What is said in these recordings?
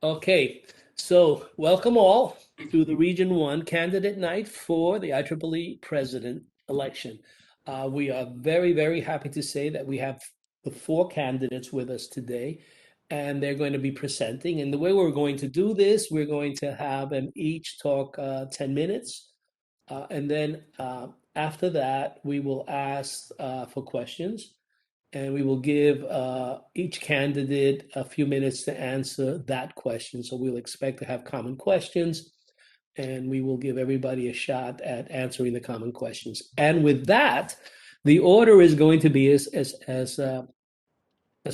Okay, so welcome all to the Region 1 Candidate Night for the IEEE President election. We are very, very happy to say that we have the four candidates with us today, and they're going to be presenting. And the way we're going to do this, we're going to have them each talk 10 minutes. And then after that, we will ask for questions. And we will give each candidate a few minutes to answer that question. So we'll expect to have common questions, and we will give everybody a shot at answering the common questions. And with that, the order is going to be as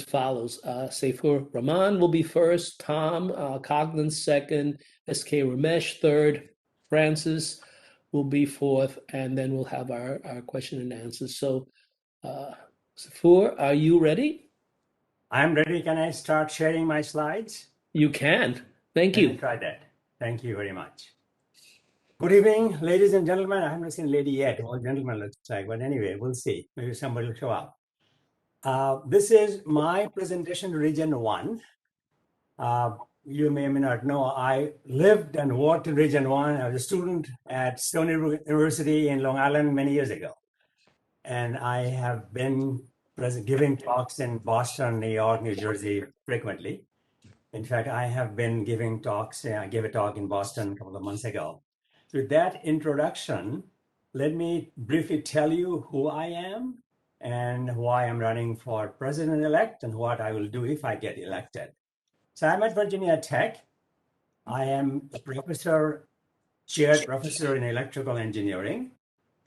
follows. Saifur Rahman will be first, Tom Coughlin second, SK Ramesh third, Francis will be fourth, and then we'll have our question and answers. So Saifur, are you ready? I'm ready. Can I start sharing my slides? You can. Thank you. Let me try that. Thank you very much. Good evening, ladies and gentlemen. I haven't seen a lady yet. All gentlemen looks like, but anyway, we'll see. Maybe somebody will show up. This is my presentation to Region 1. You may or may not know, I lived and worked in Region 1. I was a student at Stony Brook University in Long Island many years ago. And I have been giving talks in Boston, New York, New Jersey frequently. In fact, I have been giving talks. I gave a talk in Boston a couple of months ago. With that introduction, let me briefly tell you who I am and why I'm running for president-elect and what I will do if I get elected. So I'm at Virginia Tech. I am a chaired professor in electrical engineering.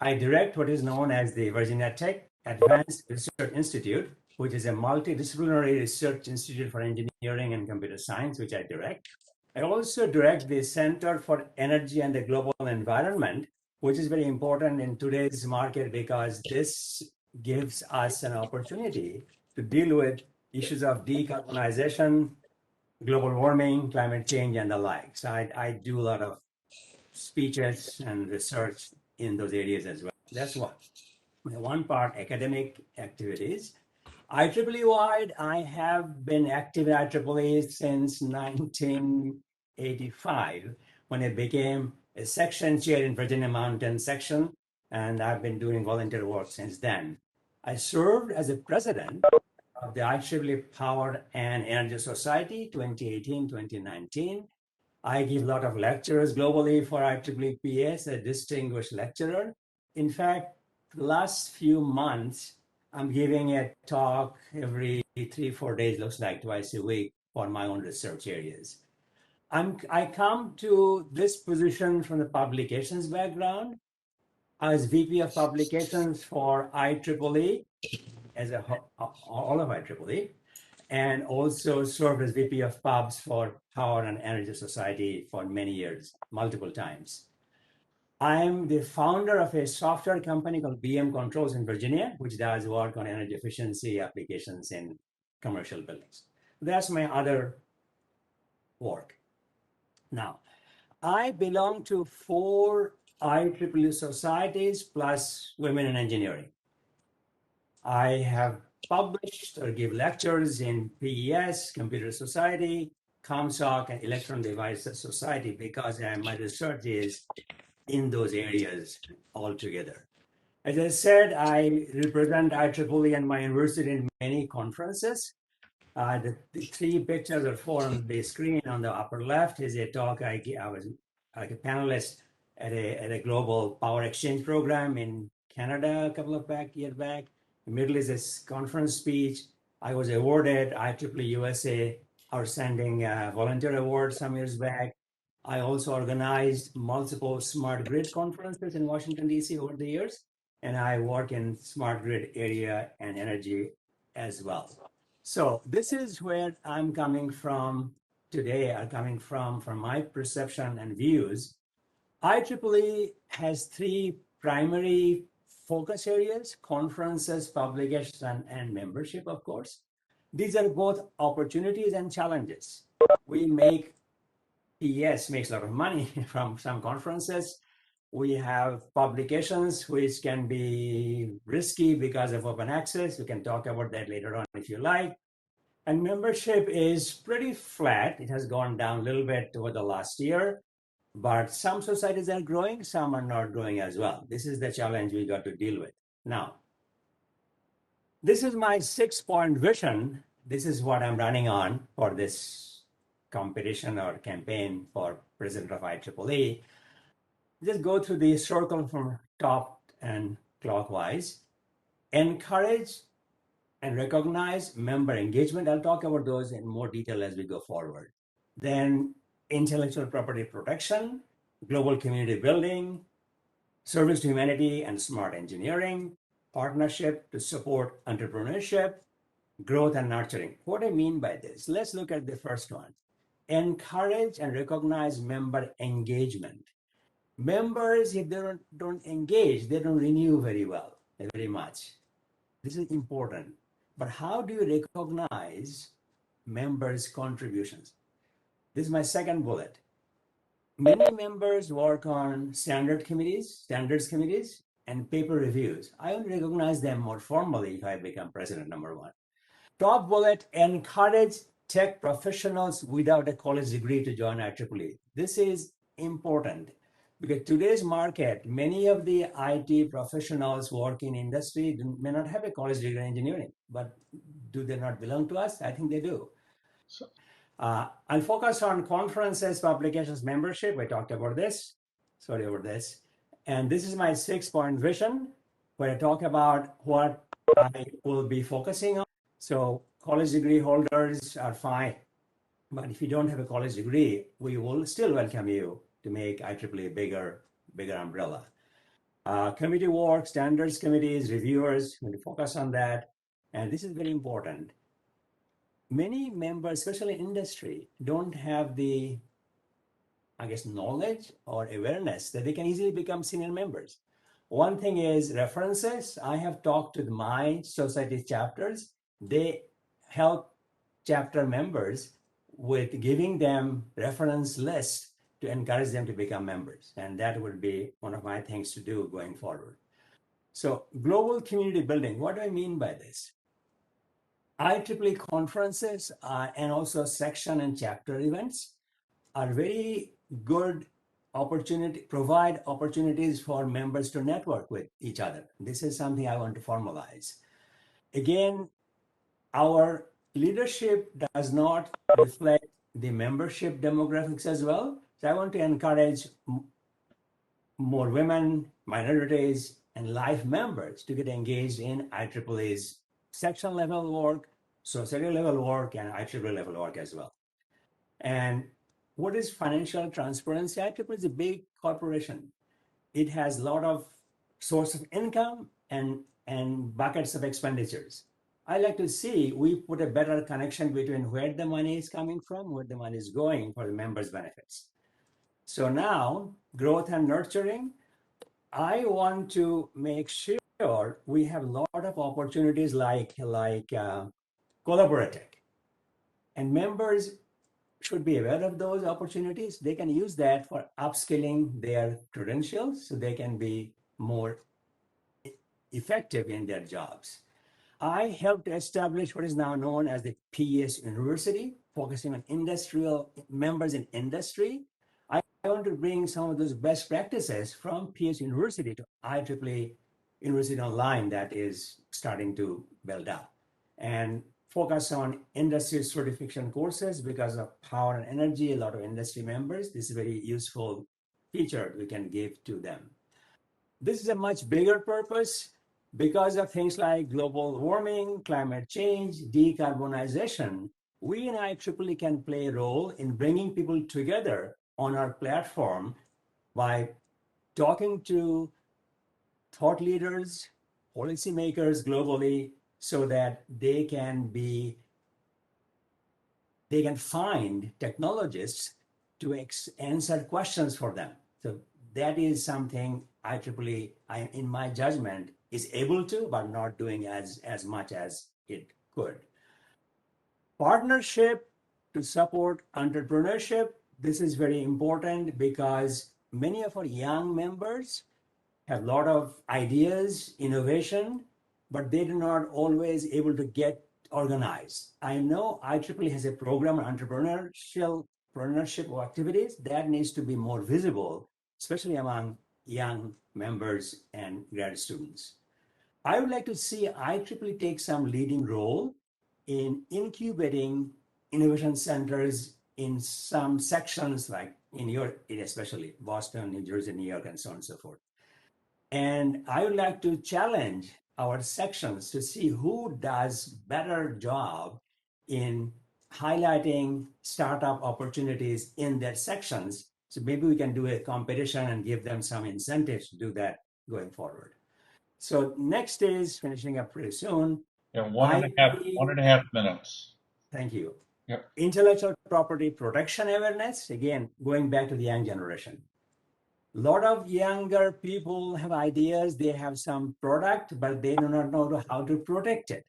I direct what is known as the Virginia Tech Advanced Research Institute, which is a multidisciplinary research institute for engineering and computer science, which I direct. I also direct the Center for Energy and the Global Environment, which is very important in today's market because this gives us an opportunity to deal with issues of decarbonization, global warming, climate change, and the like. So I do a lot of speeches and research in those areas as well. That's one part, academic activities. IEEE-wide, I have been active in IEEE since 1985, when it became a section chair in Virginia Mountain section, and I've been doing volunteer work since then. I served as a president of the IEEE Power and Energy Society 2018-2019. I give a lot of lectures globally for IEEE PS, a distinguished lecturer. In fact, the last few months, I'm giving a talk every 3-4 days, looks like twice a week for my own research areas. I come to this position from the publications background. I was VP of publications for IEEE, as all of IEEE, and also served as VP of Pubs for Power and Energy Society for many years, multiple times. I'm the founder of a software company called BM Controls in Virginia, which does work on energy efficiency applications in commercial buildings. That's my other work. Now, I belong to 4 IEEE societies plus Women in Engineering. I have published or give lectures in PES, Computer Society, ComSoc, and Electron Devices Society because my research is in those areas altogether. As I said, I represent IEEE and my university in many conferences. The 3 pictures or 4 on the screen on the upper left is a talk I was like a panelist at a global power exchange program in Canada a couple of years back. The middle is a conference speech. I was awarded IEEE USA Outstanding Volunteer Award some years back. I also organized multiple smart grid conferences in Washington, D.C. over the years, and I work in smart grid area and energy as well. So this is where I'm coming from today, from my perception and views. IEEE has 3 primary focus areas: conferences, publications, and membership, of course. These are both opportunities and challenges. PES makes a lot of money from some conferences. We have publications which can be risky because of open access. We can talk about that later on if you like. And membership is pretty flat. It has gone down a little bit over the last year, but some societies are growing, some are not growing as well. This is the challenge we got to deal with. Now, this is my 6-point vision. This is what I'm running on for this competition or campaign for president of IEEE. Just go through the circle from top and clockwise. Encourage and recognize member engagement. I'll talk about those in more detail as we go forward. Then intellectual property protection, global community building, service to humanity and smart engineering, partnership to support entrepreneurship, growth and nurturing. What do I mean by this? Let's look at the first one. Encourage and recognize member engagement. Members, if they don't engage, they don't renew very well, very much. This is important. But how do you recognize members' contributions? This is my second bullet. Many members work on standards committees, and paper reviews. I only recognize them more formally if I become president, number one. Top bullet, encourage tech professionals without a college degree to join IEEE. This is important because today's market, many of the IT professionals work in industry may not have a college degree in engineering, but do they not belong to us? I think they do. I'll focus on conferences, publications, membership. I talked about this. Sorry about this. And this is my 6-point vision where I talk about what I will be focusing on. So college degree holders are fine. But if you don't have a college degree, we will still welcome you to make IEEE a bigger umbrella. Committee work, standards committees, reviewers, we're going to focus on that. And this is very important. Many members, especially industry, don't have the, knowledge or awareness that they can easily become senior members. One thing is references. I have talked to my society chapters. They help chapter members with giving them reference list to encourage them to become members. And that would be one of my things to do going forward. So global community building, what do I mean by this? IEEE conferences and also section and chapter events are very good provide opportunities for members to network with each other. This is something I want to formalize. Again, our leadership does not reflect the membership demographics as well. So I want to encourage more women, minorities, and life members to get engaged in IEEE's section level work, society level work, and IEEE level work as well. And what is financial transparency? IEEE is a big corporation. It has a lot of source of income and buckets of expenditures. I like to see we put a better connection between where the money is coming from, where the money is going for the members' benefits. So now, growth and nurturing, I want to make sure we have a lot of opportunities like Collaboratech. And members should be aware of those opportunities. They can use that for upskilling their credentials so they can be more effective in their jobs. I helped establish what is now known as the PES University, focusing on industrial members in industry. I want to bring some of those best practices from PES University to IEEE University Online that is starting to build up, and focus on industry certification courses because of power and energy, a lot of industry members. This is a very useful feature we can give to them. This is a much bigger purpose because of things like global warming, climate change, decarbonization. We in IEEE can play a role in bringing people together on our platform by talking to thought leaders, policymakers globally, so that they can find technologists to answer questions for them. So that is something IEEE, in my judgment, is able to, but not doing as much as it could. Partnership to support entrepreneurship. This is very important because many of our young members have a lot of ideas, innovation, but they are not always able to get organized. I know IEEE has a program on entrepreneurship activities that needs to be more visible, especially among young members and grad students. I would like to see IEEE take some leading role in incubating innovation centers in some sections, like in your area, especially Boston, New Jersey, New York, and so on and so forth. And I would like to challenge our sections to see who does better job in highlighting startup opportunities in their sections. So maybe we can do a competition and give them some incentives to do that going forward. So next is finishing up pretty soon. Yeah, IEEE, 1.5 minutes. thank you. Yep. Intellectual property protection awareness, again, going back to the young generation. A lot of younger people have ideas, they have some product, but they do not know how to protect it.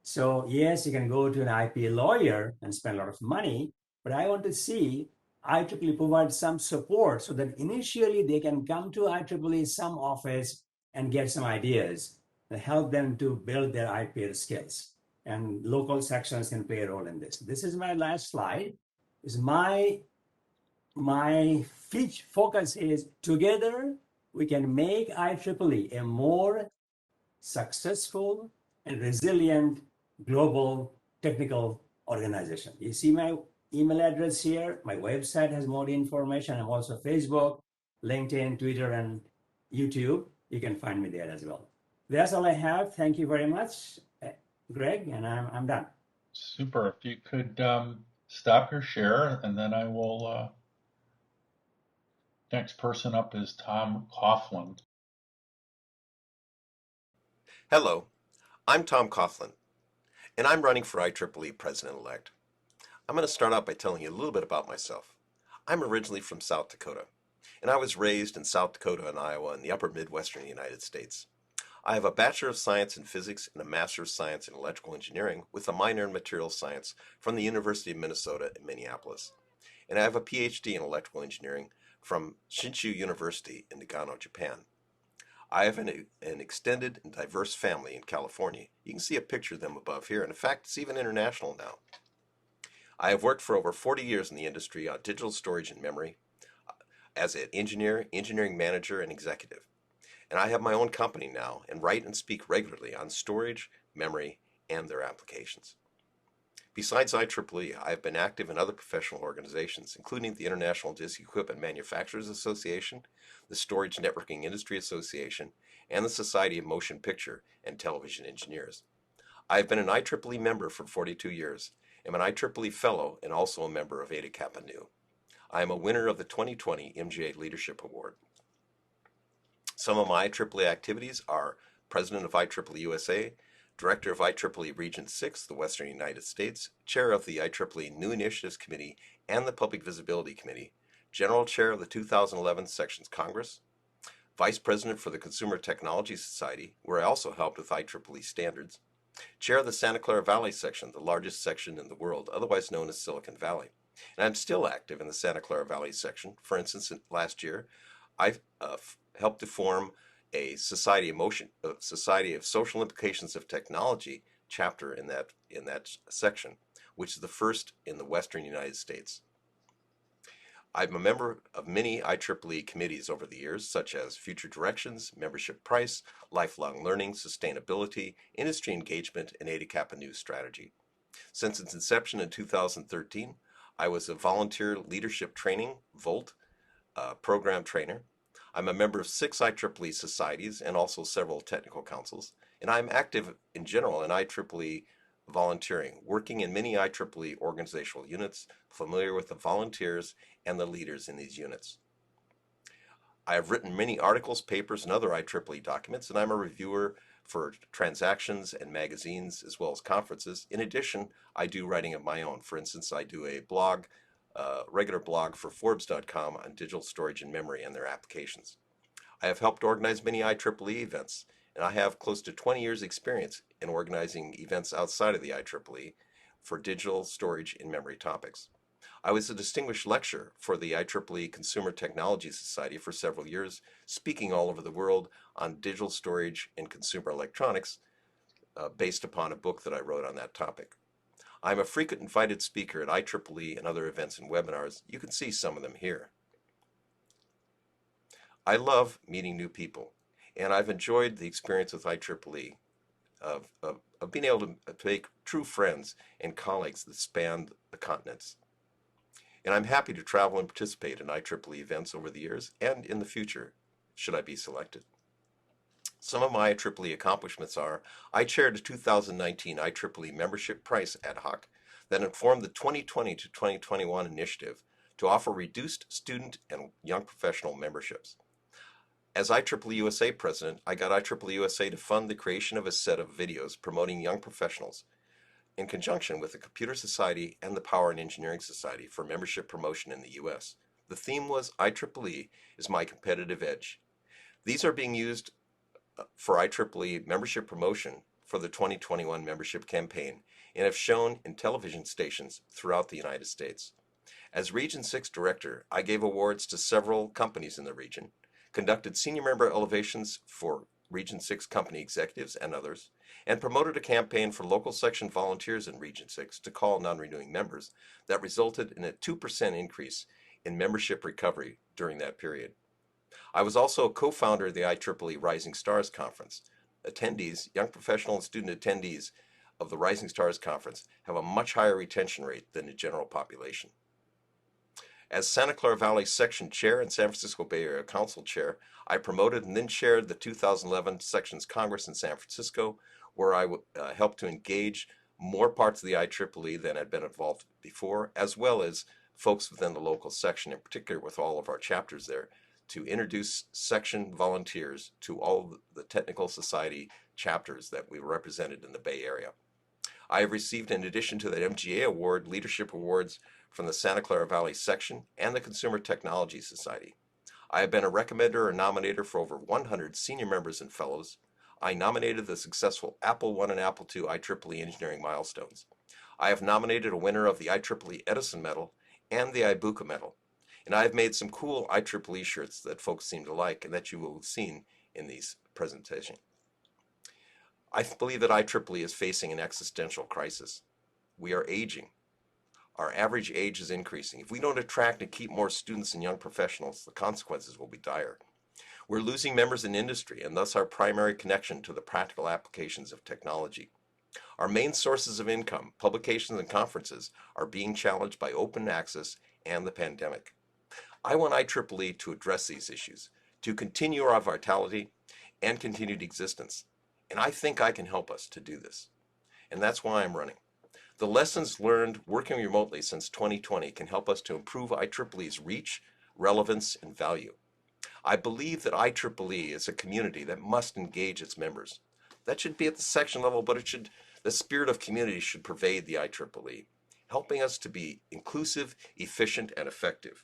So yes, you can go to an IP lawyer and spend a lot of money, but I want to see IEEE provide some support so that initially they can come to IEEE some office and get some ideas and help them to build their IP skills. And local sections can play a role in this. This is my last slide. Is my focus is together we can make IEEE a more successful and resilient global technical organization. You see my email address here. My website has more information. I'm also Facebook, LinkedIn, Twitter, and YouTube. You can find me there as well. That's all I have. Thank you very much, Greg, and I'm done. Super. If you could stop your share, and then I will. Next person up is Tom Coughlin. Hello, I'm Tom Coughlin, and I'm running for IEEE President-Elect. I'm going to start out by telling you a little bit about myself. I'm originally from South Dakota, and I was raised in South Dakota and Iowa in the upper Midwestern United States. I have a Bachelor of Science in Physics and a Master of Science in Electrical Engineering with a minor in Materials Science from the University of Minnesota in Minneapolis. And I have a PhD in Electrical Engineering from Shinshu University in Nagano, Japan. I have an extended and diverse family in California. You can see a picture of them above here, and in fact, it's even international now. I have worked for over 40 years in the industry on digital storage and memory as an engineer, engineering manager, and executive. And I have my own company now and write and speak regularly on storage, memory, and their applications. Besides IEEE, I have been active in other professional organizations, including the International Disk Equipment Manufacturers Association, the Storage Networking Industry Association, and the Society of Motion Picture and Television Engineers. I have been an IEEE member for 42 years, am an IEEE Fellow, and also a member of Eta Kappa Nu. I am a winner of the 2020 MGA Leadership Award. Some of my IEEE activities are President of IEEE USA, Director of IEEE Region 6, the Western United States, Chair of the IEEE New Initiatives Committee and the Public Visibility Committee, General Chair of the 2011 Sections Congress, Vice President for the Consumer Technology Society, where I also helped with IEEE standards, Chair of the Santa Clara Valley Section, the largest section in the world, otherwise known as Silicon Valley. And I'm still active in the Santa Clara Valley section. For instance, last year, I helped to form a Society of Social Implications of Technology chapter in that section, which is the first in the Western United States. I'm a member of many IEEE committees over the years, such as Future Directions, Membership Price, Lifelong Learning, Sustainability, Industry Engagement, and Eta Kappa Nu Strategy. Since its inception in 2013, I was a Volunteer Leadership Training, VOLT, program trainer. I'm a member of 6 IEEE societies and also several technical councils, and I'm active in general in IEEE volunteering, working in many IEEE organizational units, familiar with the volunteers and the leaders in these units. I have written many articles, papers, and other IEEE documents, and I'm a reviewer for transactions and magazines as well as conferences. In addition, I do writing of my own. For instance, I do a blog, regular blog for Forbes.com on digital storage and memory and their applications. I have helped organize many IEEE events, and I have close to 20 years experience in organizing events outside of the IEEE for digital storage and memory topics. I was a distinguished lecturer for the IEEE Consumer Technology Society for several years, speaking all over the world on digital storage and consumer electronics, based upon a book that I wrote on that topic. I'm a frequent invited speaker at IEEE and other events and webinars. You can see some of them here. I love meeting new people, and I've enjoyed the experience with IEEE of being able to make true friends and colleagues that span the continents. And I'm happy to travel and participate in IEEE events over the years and in the future, should I be selected. Some of my IEEE accomplishments are: I chaired the 2019 IEEE Membership Price Ad Hoc that informed the 2020 to 2021 initiative to offer reduced student and young professional memberships. As IEEE USA President, I got IEEE USA to fund the creation of a set of videos promoting young professionals in conjunction with the Computer Society and the Power and Engineering Society for membership promotion in the U.S. The theme was IEEE is my competitive edge. These are being used for IEEE membership promotion for the 2021 membership campaign and have shown in television stations throughout the United States. As Region 6 Director, I gave awards to several companies in the region, conducted senior member elevations for Region 6 company executives and others, and promoted a campaign for local section volunteers in Region 6 to call non-renewing members that resulted in a 2% increase in membership recovery during that period. I was also a co-founder of the IEEE Rising Stars Conference. Attendees, young professional and student attendees of the Rising Stars Conference have a much higher retention rate than the general population. As Santa Clara Valley Section Chair and San Francisco Bay Area Council Chair, I promoted and then chaired the 2011 Sections Congress in San Francisco, where I helped to engage more parts of the IEEE than had been involved before, as well as folks within the local section, in particular with all of our chapters there, to introduce section volunteers to all the technical society chapters that we represented in the Bay Area. I have received, in addition to that MGA award, leadership awards from the Santa Clara Valley section and the Consumer Technology Society. I have been a recommender or nominator for over 100 senior members and fellows. I nominated the successful Apple I and Apple II IEEE engineering milestones. I have nominated a winner of the IEEE Edison Medal and the Ibuka Medal. And I have made some cool IEEE shirts that folks seem to like and that you will have seen in these presentations. I believe that IEEE is facing an existential crisis. We are aging. Our average age is increasing. If we don't attract and keep more students and young professionals, the consequences will be dire. We're losing members in industry and thus our primary connection to the practical applications of technology. Our main sources of income, publications and conferences, are being challenged by open access and the pandemic. I want IEEE to address these issues, to continue our vitality and continued existence. And I think I can help us to do this. And that's why I'm running. The lessons learned working remotely since 2020 can help us to improve IEEE's reach, relevance, and value. I believe that IEEE is a community that must engage its members. That should be at the section level, but the spirit of community should pervade the IEEE, helping us to be inclusive, efficient, and effective.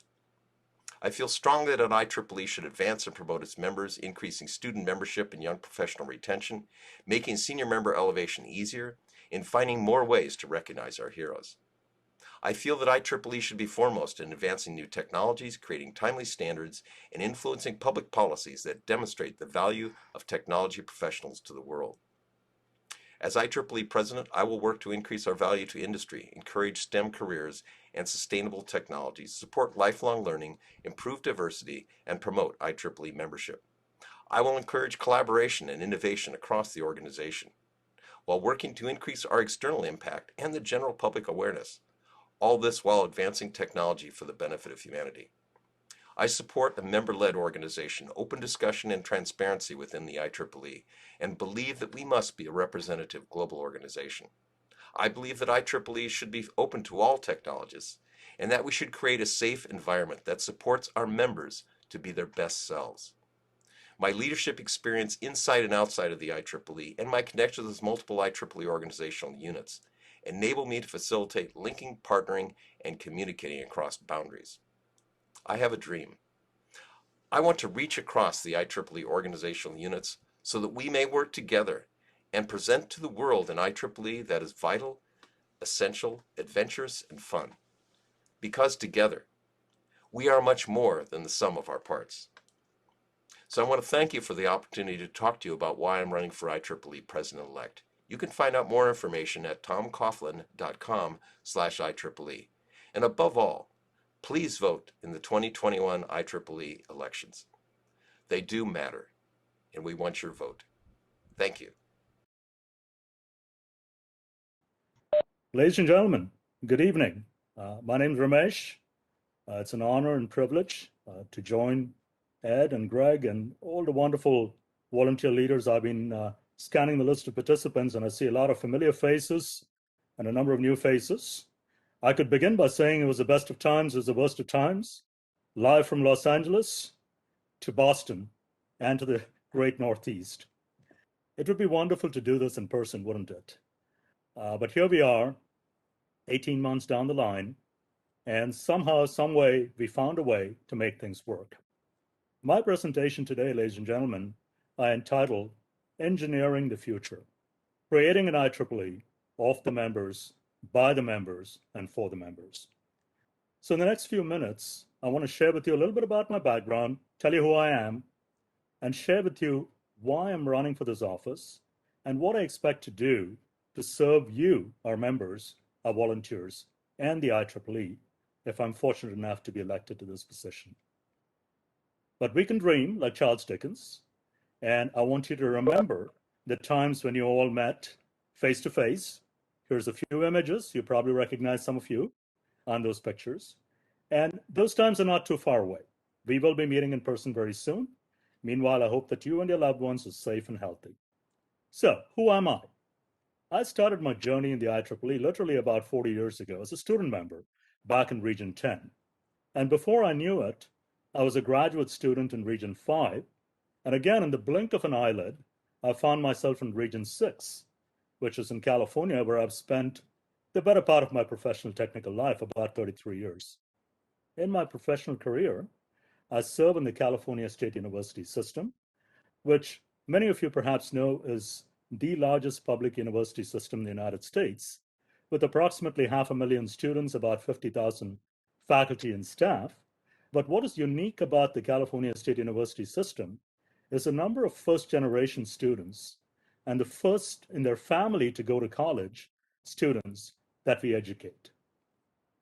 I feel strongly that IEEE should advance and promote its members, increasing student membership and young professional retention, making senior member elevation easier, and finding more ways to recognize our heroes. I feel that IEEE should be foremost in advancing new technologies, creating timely standards, and influencing public policies that demonstrate the value of technology professionals to the world. As IEEE President, I will work to increase our value to industry, encourage STEM careers and sustainable technologies, support lifelong learning, improve diversity, and promote IEEE membership. I will encourage collaboration and innovation across the organization, while working to increase our external impact and the general public awareness, all this while advancing technology for the benefit of humanity. I support a member-led organization, open discussion and transparency within the IEEE, and believe that we must be a representative global organization. I believe that IEEE should be open to all technologists, and that we should create a safe environment that supports our members to be their best selves. My leadership experience inside and outside of the IEEE and my connections with multiple IEEE organizational units enable me to facilitate linking, partnering, and communicating across boundaries. I have a dream. I want to reach across the IEEE organizational units so that we may work together and present to the world an IEEE that is vital, essential, adventurous, and fun. Because together, we are much more than the sum of our parts. So I want to thank you for the opportunity to talk to you about why I'm running for IEEE President-Elect You can find out more information at tomcoughlin.com/IEEE. And above all, please vote in the 2021 IEEE elections. They do matter, and we want your vote. Thank you. Ladies and gentlemen, good evening. My name is Ramesh. It's an honor and privilege to join Ed and Greg and all the wonderful volunteer leaders. I've been scanning the list of participants, and I see a lot of familiar faces and a number of new faces. I could begin by saying it was the best of times, it was the worst of times, live from Los Angeles to Boston and to the great Northeast. It would be wonderful to do this in person, wouldn't it? But here we are, 18 months down the line, and somehow, some way, we found a way to make things work. My presentation today, ladies and gentlemen, I entitled Engineering the Future, Creating an IEEE of the members, by the members, and for the members. So in the next few minutes, I want to share with you a little bit about my background, tell you who I am, and share with you why I'm running for this office and what I expect to do to serve you, our members, our volunteers, and the IEEE if I'm fortunate enough to be elected to this position. But we can dream like Charles Dickens, and I want you to remember the times when you all met face to face. Here's a few images. You probably recognize some of you on those pictures. And those times are not too far away. We will be meeting in person very soon. Meanwhile, I hope that you and your loved ones are safe and healthy. So, who am I? I started my journey in the IEEE literally about 40 years ago as a student member back in Region 10. And before I knew it, I was a graduate student in Region 5. And again, in the blink of an eyelid, I found myself in Region 6, which is in California, where I've spent the better part of my professional technical life, about 33 years. In my professional career, I serve in the California State University system, which many of you perhaps know is the largest public university system in the United States, with approximately 500,000 students, about 50,000 faculty and staff. But what is unique about the California State University system is a number of first-generation students and the first in their family to go to college students that we educate.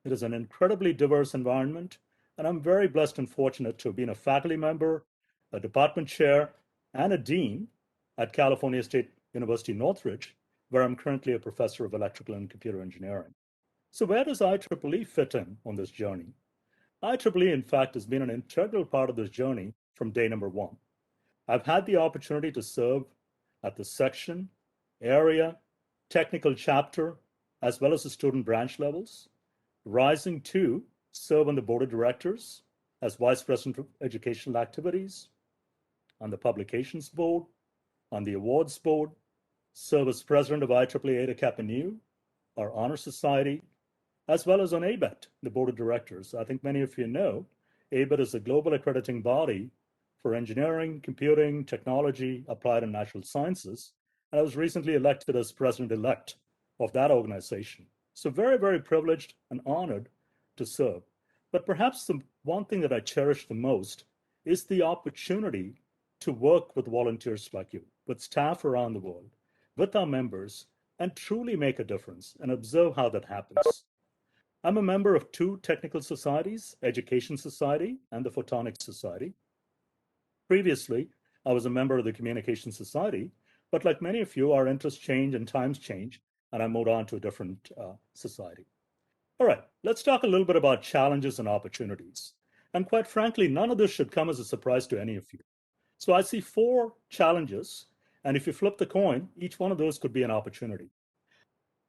It is an incredibly diverse environment, and I'm very blessed and fortunate to have been a faculty member, a department chair, and a dean at California State University, Northridge, where I'm currently a professor of electrical and computer engineering. So where does IEEE fit in on this journey? IEEE, in fact, has been an integral part of this journey from day number one. I've had the opportunity to serve at the section, area, technical chapter, as well as the student branch levels, rising to serve on the board of directors as vice president of educational activities, on the publications board, on the awards board, serve as president of IEEE Eta Kappa Nu, our honor society, as well as on ABET, the board of directors. I think many of you know ABET is a global accrediting body for engineering, computing, technology, applied and natural sciences. And I was recently elected as president-elect of that organization. So very, very privileged and honored to serve. But perhaps the one thing that I cherish the most is the opportunity to work with volunteers like you, with staff around the world, with our members, and truly make a difference and observe how that happens. I'm a member of two technical societies, Education Society and the Photonics Society. Previously, I was a member of the Communication Society, but like many of you, our interests change and times change, and I moved on to a different society. All right, let's talk a little bit about challenges and opportunities. And quite frankly, none of this should come as a surprise to any of you. So I see 4 challenges, and if you flip the coin, each one of those could be an opportunity.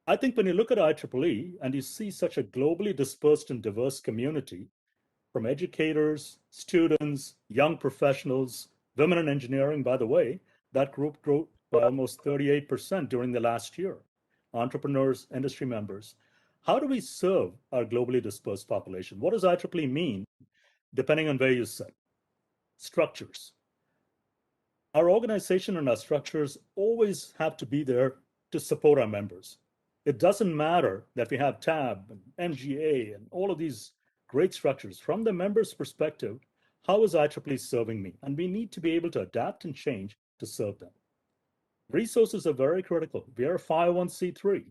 I think when you look at IEEE and you see such a globally dispersed and diverse community, from educators, students, young professionals, women in engineering, by the way, that group grew by almost 38% during the last year, entrepreneurs, industry members. How do we serve our globally dispersed population? What does IEEE mean, depending on where you sit? Structures. Our organization and our structures always have to be there to support our members. It doesn't matter that we have TAB and MGA and all of these great structures. From the member's perspective, how is IEEE serving me? And we need to be able to adapt and change to serve them. Resources are very critical. We are a 501c3,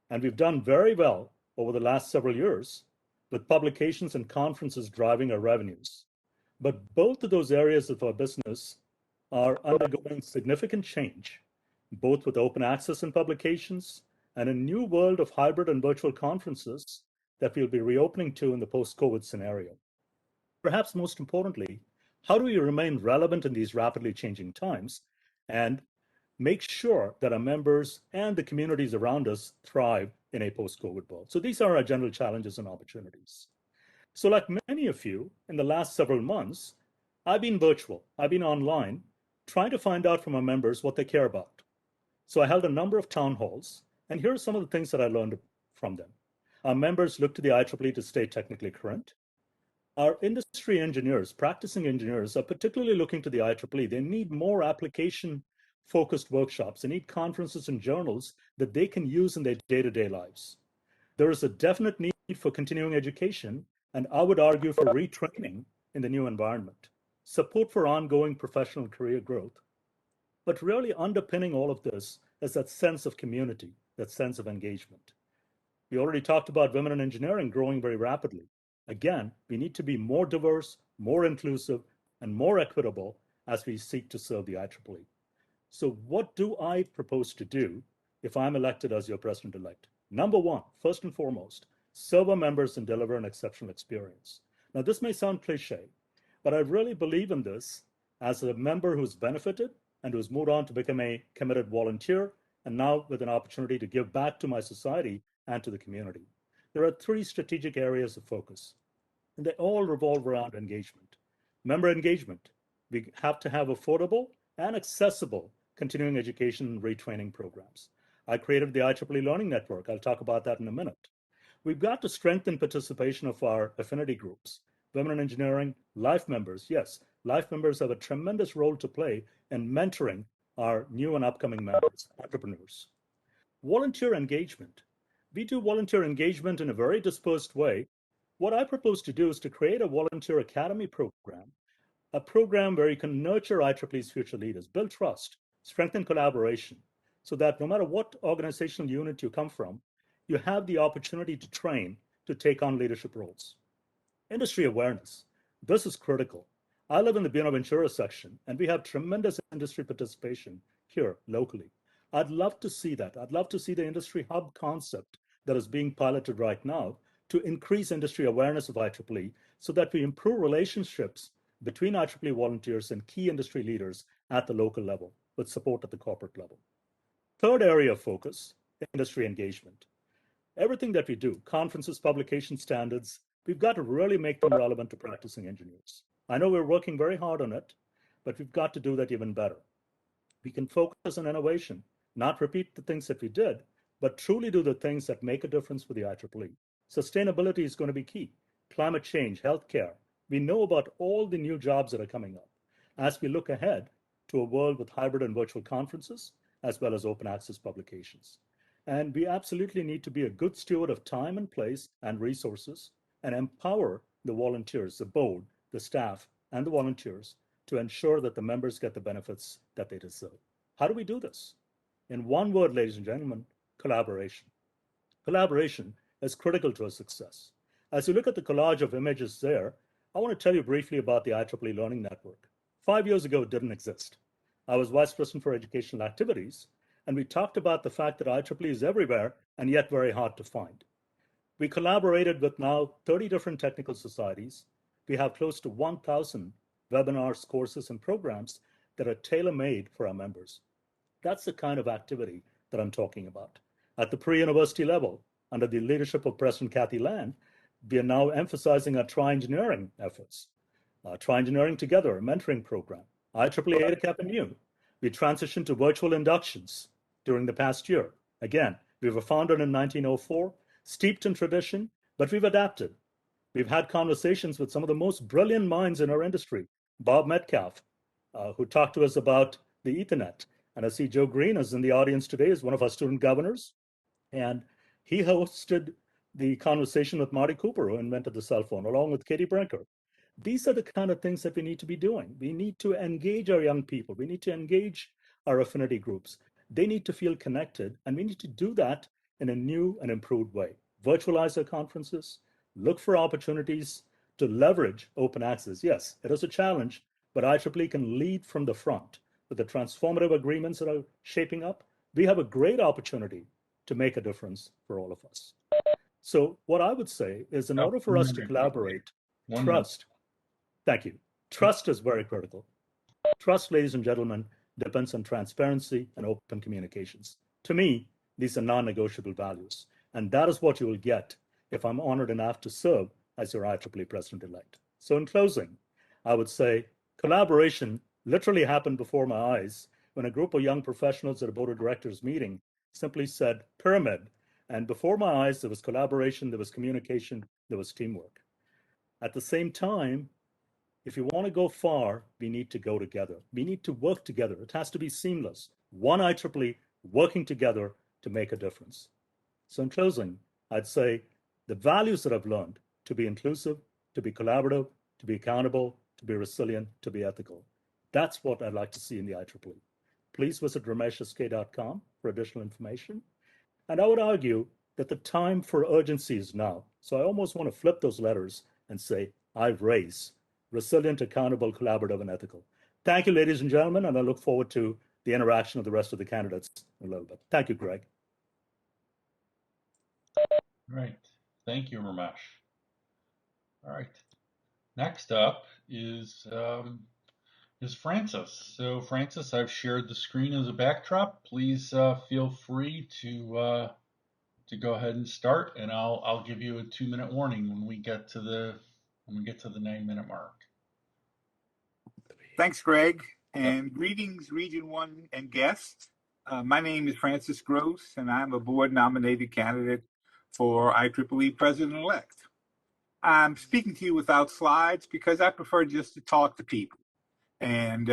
and we've done very well over the last several years with publications and conferences driving our revenues. But both of those areas of our business are undergoing significant change, both with open access and publications and a new world of hybrid and virtual conferences that we'll be reopening to in the post-COVID scenario. Perhaps most importantly, how do we remain relevant in these rapidly changing times and make sure that our members and the communities around us thrive in a post-COVID world? So these are our general challenges and opportunities. So like many of you, in the last several months, I've been virtual, I've been online, trying to find out from our members what they care about. So I held a number of town halls, and here are some of the things that I learned from them. Our members look to the IEEE to stay technically current. Our industry engineers, practicing engineers, are particularly looking to the IEEE. They need more application-focused workshops. They need conferences and journals that they can use in their day-to-day lives. There is a definite need for continuing education, and I would argue for retraining in the new environment, support for ongoing professional career growth. But really underpinning all of this is that sense of community, that sense of engagement. We already talked about women in engineering growing very rapidly. Again, we need to be more diverse, more inclusive, and more equitable as we seek to serve the IEEE. So what do I propose to do if I'm elected as your president-elect? Number one, first and foremost, serve our members and deliver an exceptional experience. Now, this may sound cliche, but I really believe in this as a member who's benefited and who's moved on to become a committed volunteer, and now with an opportunity to give back to my society and to the community. There are three strategic areas of focus, and they all revolve around engagement. Member engagement. We have to have affordable and accessible continuing education and retraining programs. I created the IEEE Learning Network. I'll talk about that in a minute. We've got to strengthen participation of our affinity groups. Women in engineering, life members. Yes, life members have a tremendous role to play in mentoring our new and upcoming members, entrepreneurs. Volunteer engagement. We do volunteer engagement in a very dispersed way. What I propose to do is to create a volunteer academy program, a program where you can nurture IEEE's future leaders, build trust, strengthen collaboration, so that no matter what organizational unit you come from, you have the opportunity to train to take on leadership roles. Industry awareness. This is critical. I live in the Buena Ventura section, and we have tremendous industry participation here locally. I'd love to see that. I'd love to see the industry hub concept that is being piloted right now to increase industry awareness of IEEE so that we improve relationships between IEEE volunteers and key industry leaders at the local level with support at the corporate level. Third area of focus, industry engagement. Everything that we do, conferences, publication standards, we've got to really make them relevant to practicing engineers. I know we're working very hard on it, but we've got to do that even better. We can focus on innovation, not repeat the things that we did, but truly do the things that make a difference for the IEEE. Sustainability is going to be key. Climate change, healthcare. We know about all the new jobs that are coming up as we look ahead to a world with hybrid and virtual conferences, as well as open access publications. And we absolutely need to be a good steward of time and place and resources and empower the volunteers, the board, the staff, and the volunteers to ensure that the members get the benefits that they deserve. How do we do this? In one word, ladies and gentlemen, collaboration. Collaboration is critical to our success. As you look at the collage of images there, I want to tell you briefly about the IEEE Learning Network. 5 years ago, it didn't exist. I was Vice President for Educational Activities, and we talked about the fact that IEEE is everywhere and yet very hard to find. We collaborated with now 30 different technical societies. We have close to 1,000 webinars, courses, and programs that are tailor-made for our members. That's the kind of activity that I'm talking about. At the pre-university level, under the leadership of President Kathy Land, we are now emphasizing our tri-engineering efforts. Tri-engineering Together, a mentoring program. IEEE ADACAP and you. We transitioned to virtual inductions during the past year. Again, we were founded in 1904, steeped in tradition, but we've adapted. We've had conversations with some of the most brilliant minds in our industry. Bob Metcalf, who talked to us about the Ethernet. And I see Joe Green is in the audience today as one of our student governors. And he hosted the conversation with Marty Cooper, who invented the cell phone, along with Katie Brinker. These are the kind of things that we need to be doing. We need to engage our young people. We need to engage our affinity groups. they need to feel connected, and we need to do that in a new and improved way. Virtualize our conferences, look for opportunities to leverage open access. Yes, it is a challenge, but IEEE can lead from the front. With the transformative agreements that are shaping up, we have a great opportunity to make a difference for all of us. So what I would say is, in order for us to collaborate, trust. Thank you. Trust is very critical. Trust, ladies and gentlemen, depends on transparency and open communications. To me, these are non-negotiable values, and that is what you will get if I'm honored enough to serve as your IEEE President-Elect. So in closing, I would say collaboration literally happened before my eyes when a group of young professionals at a board of directors meeting simply said pyramid, and before my eyes there was collaboration, there was communication, there was teamwork. At the same time, if you want to go far, we need to go together. We need to work together. It has to be seamless. One IEEE working together to make a difference. So in closing, I'd say the values that I've learned: to be inclusive, to be collaborative, to be accountable, to be resilient, to be ethical. That's what I'd like to see in the IEEE. Please visit rameshsk.com for additional information. And I would argue that the time for urgency is now. So I almost want to flip those letters and say, I've raised resilient, accountable, collaborative, and ethical. Thank you, ladies and gentlemen, and I look forward to the interaction of the rest of the candidates in a little bit. Thank you, Greg. Right. Thank you, Ramesh. All right. Next up is Francis. So Francis, I've shared the screen as a backdrop. Please feel free to go ahead and start, and I'll give you a 2-minute warning when we get to the 9-minute mark. Thanks, Greg, and greetings, Region 1 and guests. My name is Francis Grosz, and I'm a board-nominated candidate for IEEE President-Elect. I'm speaking to you without slides because I prefer just to talk to people and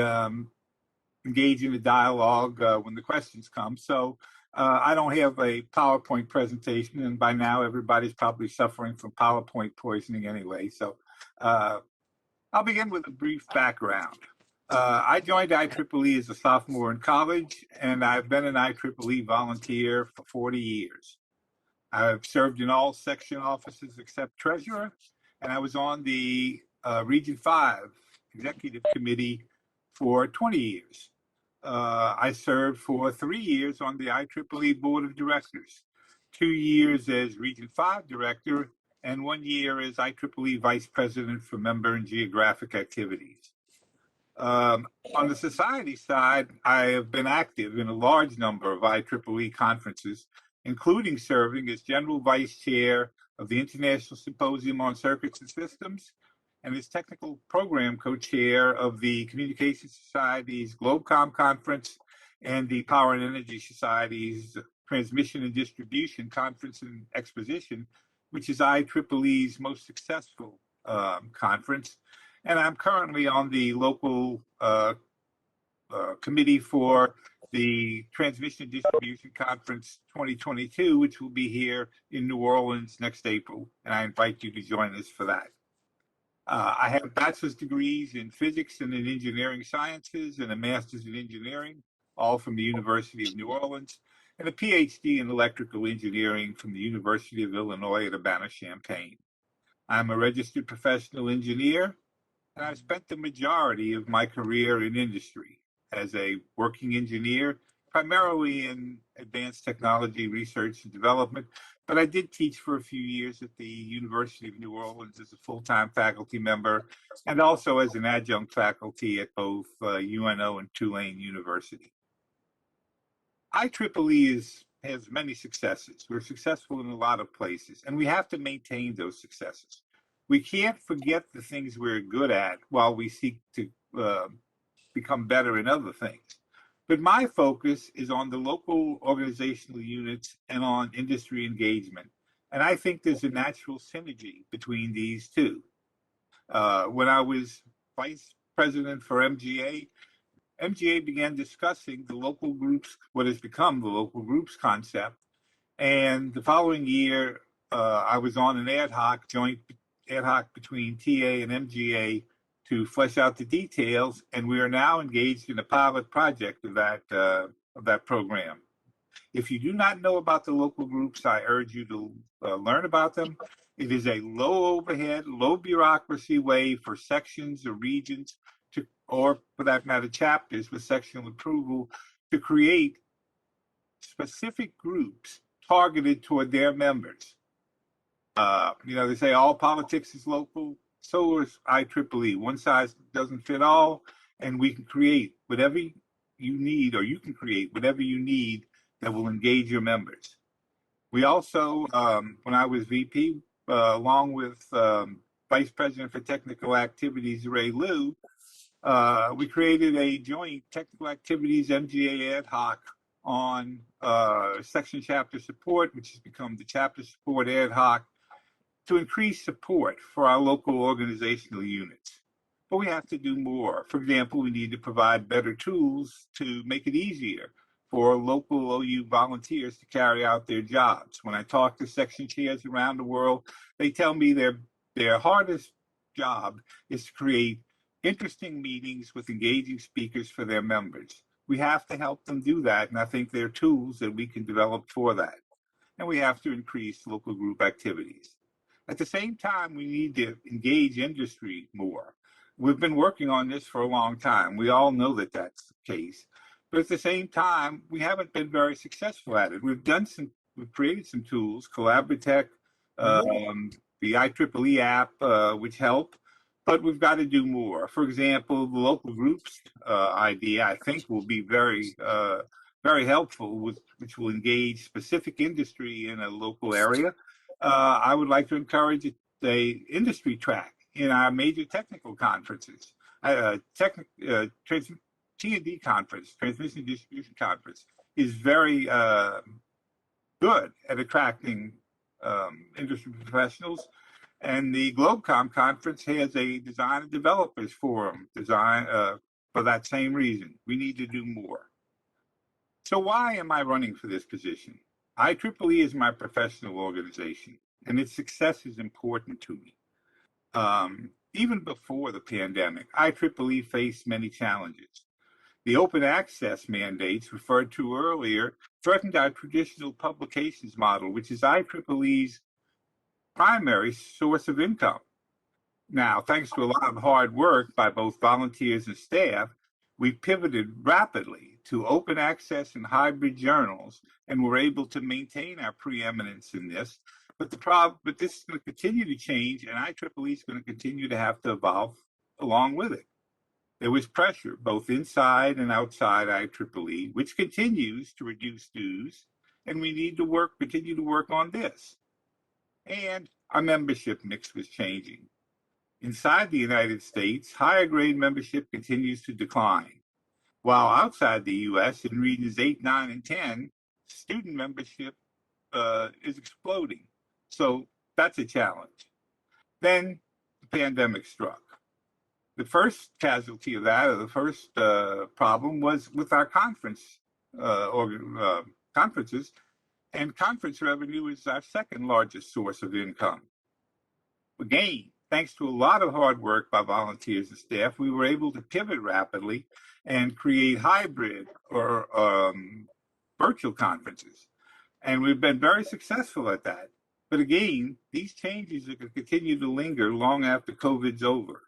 engage in a dialogue when the questions come. So I don't have a PowerPoint presentation, and by now everybody's probably suffering from PowerPoint poisoning anyway. So I'll begin with a brief background. I joined IEEE as a sophomore in college, and I've been an IEEE volunteer for 40 years. I've served in all section offices except treasurer, and I was on the Region 5 Executive Committee for 20 years. I served for 3 years on the IEEE Board of Directors, 2 years as Region 5 Director, and 1 year as IEEE Vice President for Member and Geographic Activities. On the society side, I have been active in a large number of IEEE conferences, including serving as General Vice Chair of the International Symposium on Circuits and Systems, and as Technical Program Co-Chair of the Communication Society's GlobeCom Conference and the Power and Energy Society's Transmission and Distribution Conference and Exposition, which is IEEE's most successful conference. And I'm currently on the local committee for the Transmission and Distribution Conference 2022, which will be here in New Orleans next April. And I invite you to join us for that. I have bachelor's degrees in physics and in engineering sciences and a master's in engineering, all from the University of New Orleans, and a PhD in electrical engineering from the University of Illinois at Urbana-Champaign. I'm a registered professional engineer, and I've spent the majority of my career in industry as a working engineer, primarily in advanced technology research and development, but I did teach for a few years at the University of New Orleans as a full-time faculty member, and also as an adjunct faculty at both UNO and Tulane University. IEEE has many successes. We're successful in a lot of places, and we have to maintain those successes. We can't forget the things we're good at while we seek to become better in other things. But my focus is on the local organizational units and on industry engagement. And I think there's a natural synergy between these two. When I was vice president for MGA began discussing the local groups, what has become the local groups concept. And the following year, I was on an joint ad hoc between TA and MGA to flesh out the details, and we are now engaged in a pilot project of that of that program. If you do not know about the local groups, I urge you to learn about them. It is a low overhead, low bureaucracy way for sections or regions to, or for that matter, chapters with sectional approval to create specific groups targeted toward their members. They say all politics is local, so is IEEE. One size doesn't fit all, and we can create whatever you need, or you can create whatever you need that will engage your members. We also, when I was VP, along with Vice President for Technical Activities, Ray Liu, we created a joint technical activities MGA ad hoc on section chapter support, which has become the chapter support ad hoc, to increase support for our local organizational units. But we have to do more. For example, we need to provide better tools to make it easier for local OU volunteers to carry out their jobs. When I talk to section chairs around the world, they tell me their hardest job is to create interesting meetings with engaging speakers for their members. We have to help them do that, and I think there are tools that we can develop for that. And we have to increase local group activities. At the same time, we need to engage industry more. We've been working on this for a long time. We all know that that's the case. But at the same time, we haven't been very successful at it. We've created some tools, Collaboratech, the IEEE app, which help, but we've got to do more. For example, the local groups idea, I think, will be very, very helpful, which will engage specific industry in a local area. I would like to encourage the industry track in our major technical conferences. T&D conference, Transmission Distribution Conference, is very good at attracting industry professionals. And the GlobeCom conference has a design and developers forum for that same reason. We need to do more. So why am I running for this position? IEEE is my professional organization, and its success is important to me. Even before the pandemic, IEEE faced many challenges. The open access mandates referred to earlier threatened our traditional publications model, which is IEEE's primary source of income. Now, thanks to a lot of hard work by both volunteers and staff, we pivoted rapidly to open access and hybrid journals, and were able to maintain our preeminence in this. But this is going to continue to change, and IEEE is going to continue to have to evolve along with it. There was pressure both inside and outside IEEE, which continues to reduce dues, and we need to continue to work on this. And our membership mix was changing. Inside the United States, higher grade membership continues to decline, while outside the U.S., in regions 8, 9, and 10, student membership is exploding. So that's a challenge. Then the pandemic struck. The first casualty of that, or the first problem, was with our conferences, and conference revenue is our second largest source of income. Again, thanks to a lot of hard work by volunteers and staff, we were able to pivot rapidly and create hybrid or virtual conferences. And we've been very successful at that. But again, these changes are going to continue to linger long after COVID's over.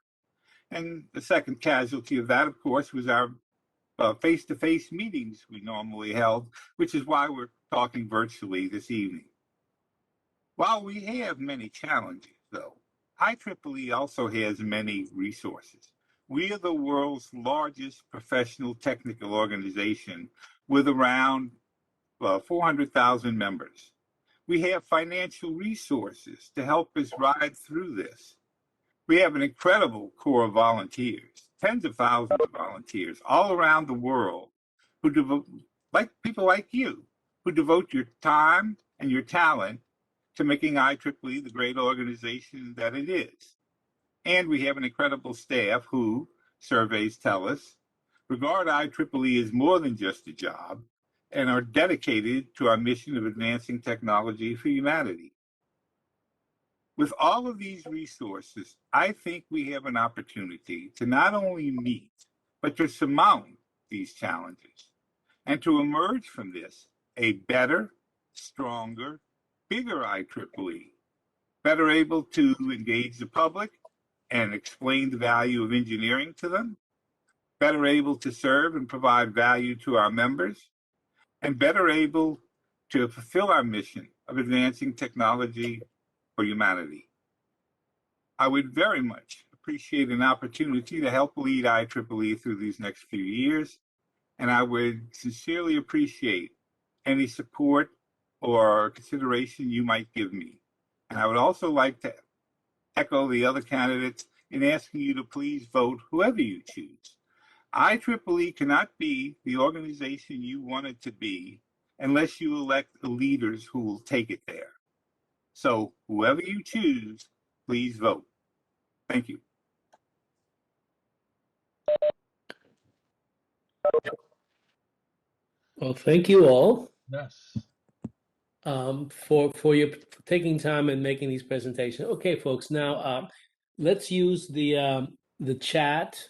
And the second casualty of that, of course, was our face-to-face meetings we normally held, which is why we're talking virtually this evening. While we have many challenges, though, IEEE also has many resources. We are the world's largest professional technical organization with around 400,000 members. We have financial resources to help us ride through this. We have an incredible core of volunteers, tens of thousands of volunteers all around the world who devote, like people like you, who devote your time and your talent to making IEEE the great organization that it is. And we have an incredible staff who, surveys tell us, regard IEEE as more than just a job and are dedicated to our mission of advancing technology for humanity. With all of these resources, I think we have an opportunity to not only meet, but to surmount these challenges. and to emerge from this a better, stronger, bigger IEEE, better able to engage the public and explain the value of engineering to them, better able to serve and provide value to our members, and better able to fulfill our mission of advancing technology for humanity. I would very much appreciate an opportunity to help lead IEEE through these next few years, and I would sincerely appreciate any support or consideration you might give me. And I would also like to echo the other candidates in asking you to please vote whoever you choose. IEEE cannot be the organization you want it to be unless you elect the leaders who will take it there. So whoever you choose, please vote. Thank you. Well, thank you all Yes. for your for taking time and making these presentations. Okay, folks, now let's use the chat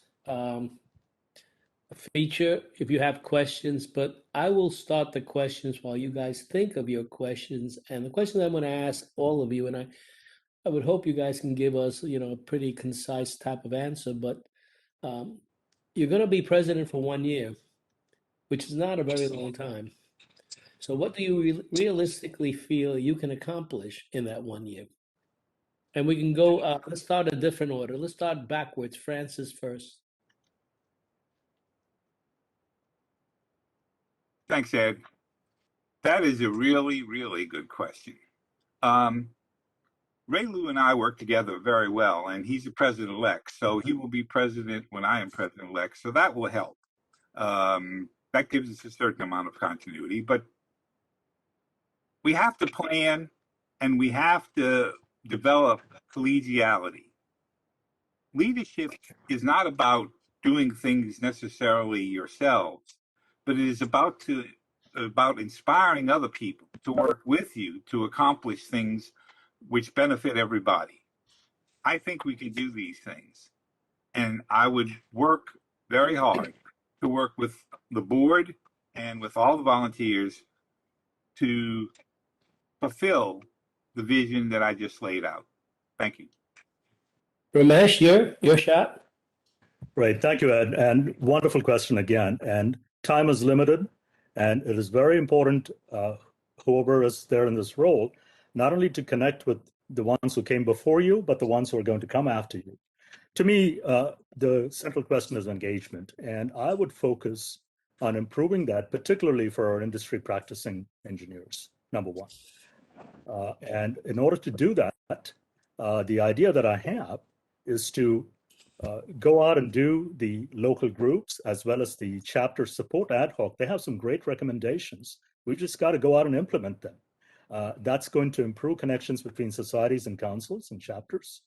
feature if you have questions, but I will start the questions while you guys think of your questions. And the questions I'm going to ask all of you, and I would hope you guys can give us, a pretty concise type of answer, but you're going to be president for 1 year, which is not a very long time. So what do you realistically feel you can accomplish in that 1 year? And we can go, let's start a different order. Let's start backwards. Francis first. Thanks, Ed. That is a really, really good question. Ray Lou and I work together very well, and he's the president-elect, so he will be president when I am president-elect, so that will help. That gives us a certain amount of continuity, but we have to plan and we have to develop collegiality. Leadership is not about doing things necessarily yourselves, but it is about inspiring other people to work with you to accomplish things which benefit everybody. I think we can do these things, and I would work very hard to work with the board and with all the volunteers to fulfill the vision that I just laid out. Thank you. Ramesh, your shot. Great. Thank you, Ed. And wonderful question again. And time is limited, and it is very important, whoever is there in this role, not only to connect with the ones who came before you, but the ones who are going to come after you. To me, the central question is engagement, and I would focus on improving that, particularly for our industry practicing engineers, number one. And in order to do that, the idea that I have is to go out and do the local groups as well as the chapter support ad hoc. They have some great recommendations. We just got to go out and implement them. That's going to improve connections between societies and councils and chapters,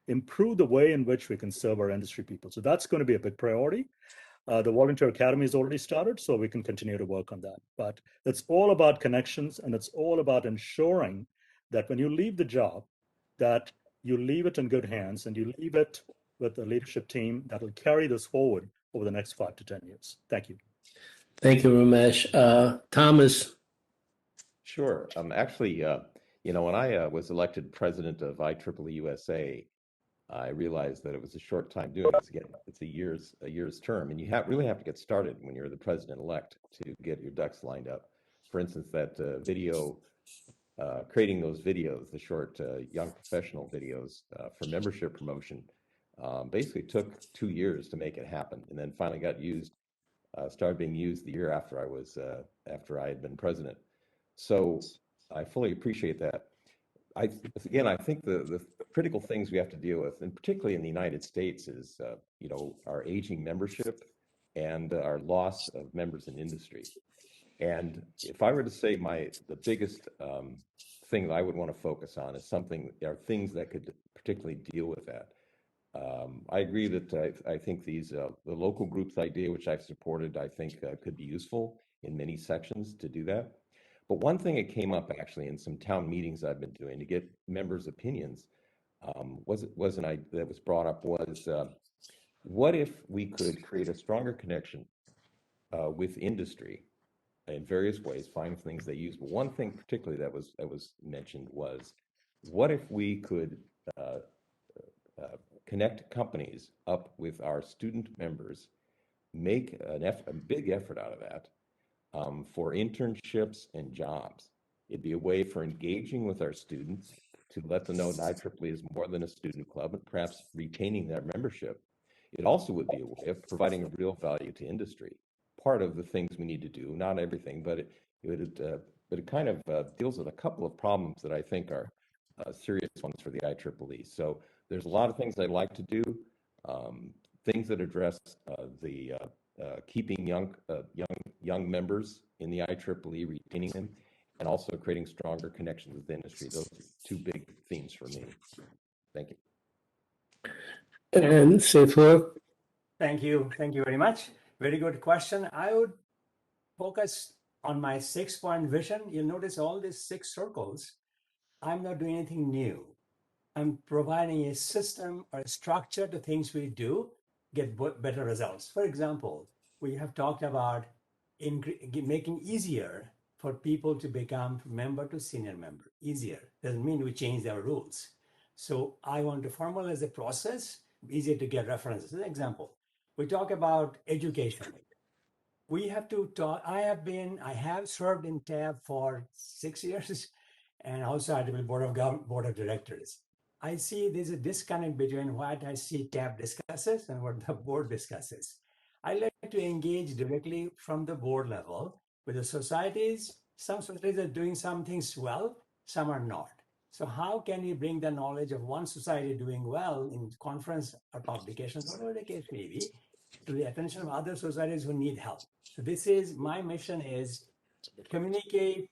improve the way in which we can serve our industry people. So that's going to be a big priority. The Volunteer Academy has already started, so we can continue to work on that. But it's all about connections, and it's all about ensuring that when you leave the job, that you leave it in good hands and you leave it with a leadership team that will carry this forward over the next 5 to 10 years. Thank you. Thank you, Ramesh. Thomas. Sure. Actually, when I was elected president of IEEE USA, I realized that it was a short time doing this. Again, it's a year's term, and you really have to get started when you're the president-elect to get your ducks lined up. For instance, that video, creating those videos, the short young professional videos for membership promotion, basically took 2 years to make it happen, and then finally got started being used the year after I had been president. So I fully appreciate that. I think the critical things we have to deal with, and particularly in the United States, is our aging membership and our loss of members in industry. And if I were to say the biggest thing that I would want to focus on are things that could particularly deal with that. I agree that I think the local groups idea, which I've supported, I think could be useful in many sections to do that. But one thing that came up actually in some town meetings I've been doing to get members' opinions that was brought up was, what if we could create a stronger connection with industry in various ways, find things they use. But one thing particularly that was mentioned was, what if we could connect companies up with our student members, make a big effort out of that for internships and jobs. It'd be a way for engaging with our students to let them know that IEEE is more than a student club, and perhaps retaining their membership. It also would be a way of providing a real value to industry. Part of the things we need to do, not everything, but it kind of deals with a couple of problems that I think are serious ones for the IEEE. So there's a lot of things I'd like to do, things that address the keeping young members in the IEEE, retaining them, and also creating stronger connections with the industry. Those are two big themes for me. Thank you. And Saifur? Thank you very much. Very good question. I would focus on my 6-point vision. You'll notice all these 6 circles. I'm not doing anything new. I'm providing a system or a structure to things we do, get better results. For example, we have talked about making easier for people to become member to senior member. Easier doesn't mean we change our rules. So I want to formalize a process, easier to get references. An example, we talk about education. We have to talk. I have served in TAB for 6 years, and also I been board of directors. I see there's a disconnect between what I see TAB discusses and what the board discusses. I like to engage directly from the board level with the societies. Some societies are doing some things well, some are not. So how can we bring the knowledge of one society doing well in conference or publications, whatever the case may be, to the attention of other societies who need help? So this is my mission: is communicate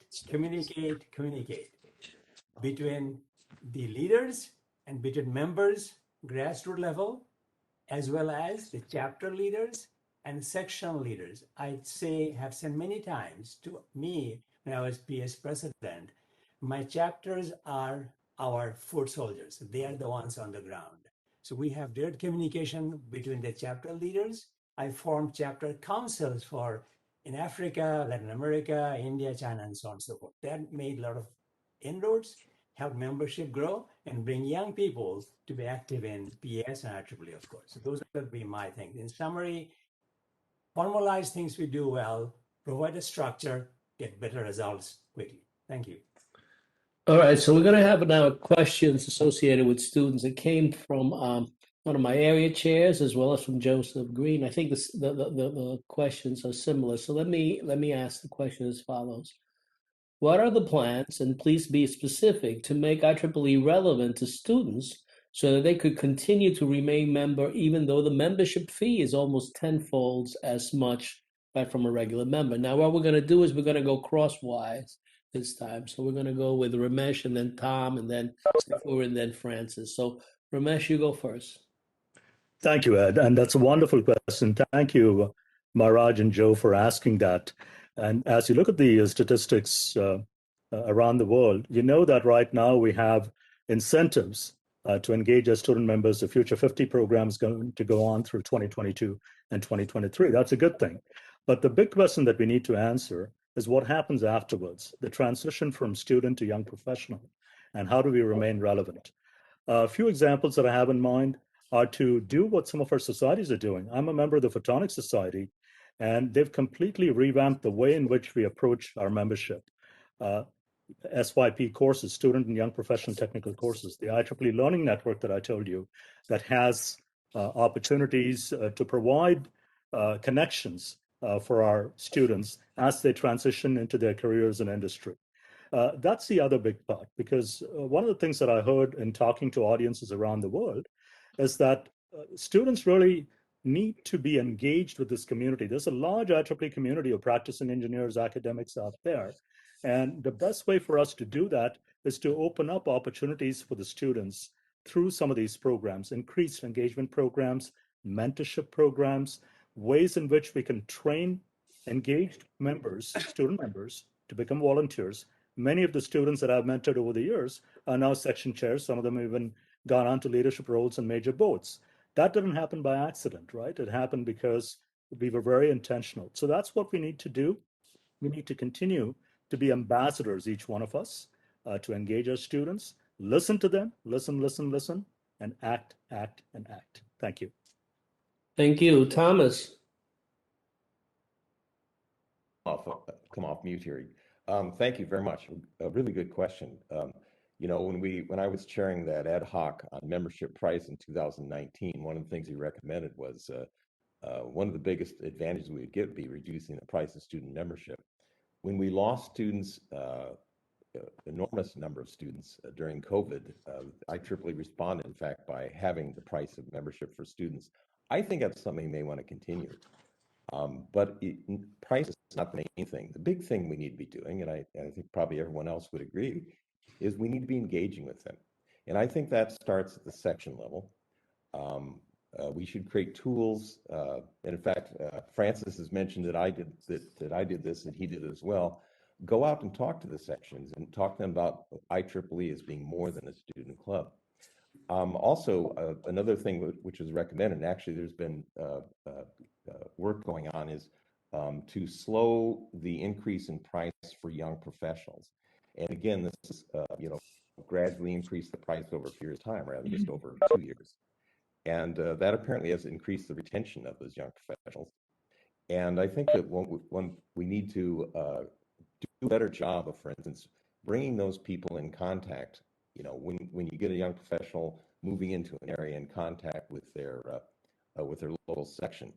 between the leaders and between members, grassroots level, as well as the chapter leaders and section leaders. have said many times to me when I was PS president, my chapters are our foot soldiers. They are the ones on the ground. So we have direct communication between the chapter leaders. I formed chapter councils in Africa, Latin America, India, China, and so on and so forth. That made a lot of inroads, help membership grow, and bring young people to be active in PS and IEEE, of course. So those would be my things. In summary, formalize things we do well, provide a structure, get better results quickly. Thank you. All right, so we're going to have now questions associated with students. It came from one of my area chairs as well as from Joseph Green. I think the questions are similar. So let me ask the question as follows. What are the plans, and please be specific, to make IEEE relevant to students so that they could continue to remain member even though the membership fee is almost tenfold as much from a regular member? Now, what we're going to do is we're going to go crosswise this time. So we're going to go with Ramesh and then Tom and then Saifur and then Francis. So Ramesh, you go first. Thank you, Ed. And that's a wonderful question. Thank you, Maharaj and Joe, for asking that. And as you look at the statistics around the world, you know that right now we have incentives to engage as student members. The Future 50 program is going to go on through 2022 and 2023. That's a good thing. But the big question that we need to answer is what happens afterwards, the transition from student to young professional, and how do we remain relevant? A few examples that I have in mind are to do what some of our societies are doing. I'm a member of the Photonics Society, and they've completely revamped the way in which we approach our membership. SYP courses, student and young professional technical courses, the IEEE Learning Network that I told you, that has opportunities to provide connections for our students as they transition into their careers in industry. That's the other big part, because one of the things that I heard in talking to audiences around the world is that students really need to be engaged with this community. There's a large IEEE community of practicing engineers, academics out there. And the best way for us to do that is to open up opportunities for the students through some of these programs, increased engagement programs, mentorship programs, ways in which we can train engaged members, student members, to become volunteers. Many of the students that I've mentored over the years are now section chairs. Some of them have even gone on to leadership roles in major boards. That didn't happen by accident, right? It happened because we were very intentional. So that's what we need to do. we need to continue to be ambassadors, each one of us, to engage our students, listen to them, listen, and act, and act. Thank you. Thank you. Thomas. Come off mute here. Thank you very much. A really good question. You know, when I was chairing that ad hoc on membership price in 2019, one of the things he recommended was one of the biggest advantages we would get would be reducing the price of student membership. When we lost students, enormous number of students during COVID, IEEE responded, in fact, by having the price of membership for students. I think that's something they may want to continue. But price is not the main thing. The big thing we need to be doing, and I think probably everyone else would agree, is we need to be engaging with them. And I think that starts at the section level. We should create tools. And in fact, Francis has mentioned that I did this, and he did it as well. Go out and talk to the sections and talk to them about IEEE as being more than a student club. Also, another thing which is recommended, and actually there's been work going on, is to slow the increase in price for young professionals. And again, this is, gradually increase the price over a period of time rather than just over 2 years. And that apparently has increased the retention of those young professionals. And I think that when we need to do a better job of, for instance, bringing those people in contact. You know, when you get a young professional moving into an area in contact with their local section,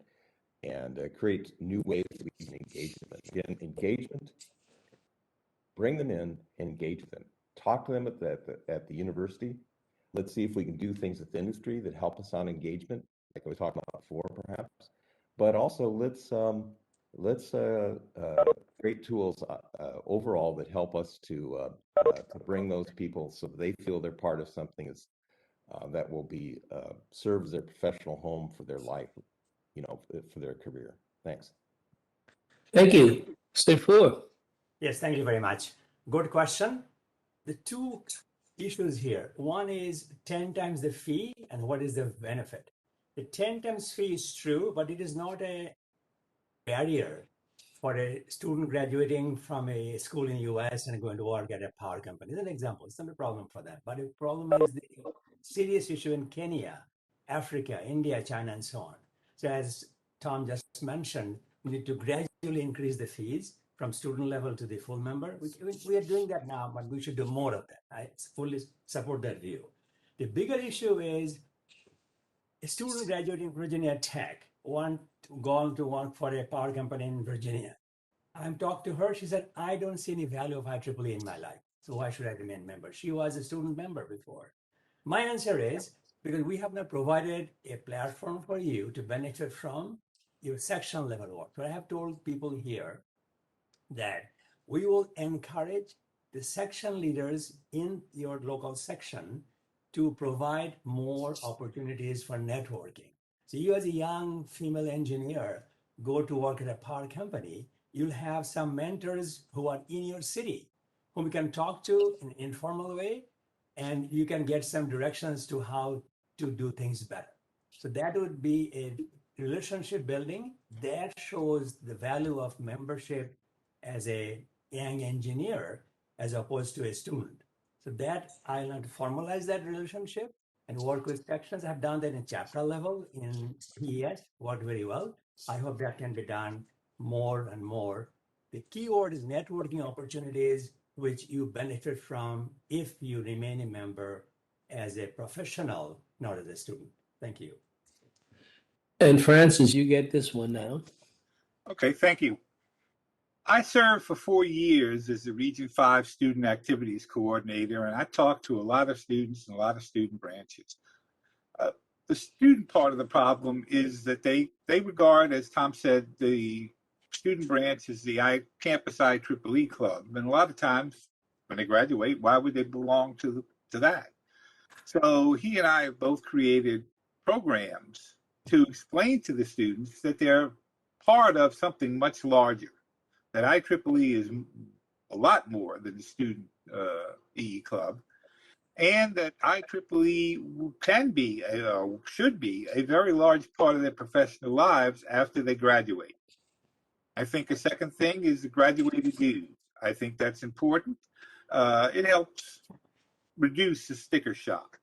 and create new ways that we can engage with them. Again, engagement, bring them in and engage with them. Talk to them at the university. Let's see if we can do things with the industry that help us on engagement, like we were talking about before, perhaps. But also, let's create tools overall that help us to bring those people so that they feel they're part of something that will be serve as their professional home for their life, for their career. Thanks. Thank you. Saifur. Yes, thank you very much. Good question. The two issues here. One is 10 times the fee and what is the benefit. The 10 times fee is true, but it is not a barrier for a student graduating from a school in the US and going to work at a power company. It's an example. It's not a problem for them. But the problem is the serious issue in Kenya, Africa, India, China, and so on. So as Tom just mentioned, we need to gradually increase the fees from student level to the full member. We are doing that now, but we should do more of that. I fully support that view. The bigger issue is a student graduating from Virginia Tech gone to work for a power company in Virginia. I'm talked to her. She said, I don't see any value of IEEE in my life. So why should I remain a member? She was a student member before. My answer is because we have not provided a platform for you to benefit from your section level work. So I have told people here that we will encourage the section leaders in your local section to provide more opportunities for networking. So you as a young female engineer go to work at a power company, you'll have some mentors who are in your city whom you can talk to in an informal way, and you can get some directions to how to do things better. So that would be a relationship building that shows the value of membership as a young engineer as opposed to a student. So that I want to formalize that relationship and work with sections. I've done that in chapter level in PES, worked very well. I hope that can be done more and more. The key word is networking opportunities, which you benefit from if you remain a member as a professional, not as a student. Thank you. And Francis, you get this one now. Okay, thank you. I served for 4 years as the Region 5 Student Activities Coordinator, and I talked to a lot of students and a lot of student branches. The student part of the problem is that they regard, as Tom said, the student branch as the campus IEEE club. And a lot of times when they graduate, why would they belong to that? So he and I have both created programs to explain to the students that they're part of something much larger, that IEEE is a lot more than the student EE club, and that IEEE can be, should be, a very large part of their professional lives after they graduate. I think a second thing is the graduated dues. I think that's important. It helps reduce the sticker shock.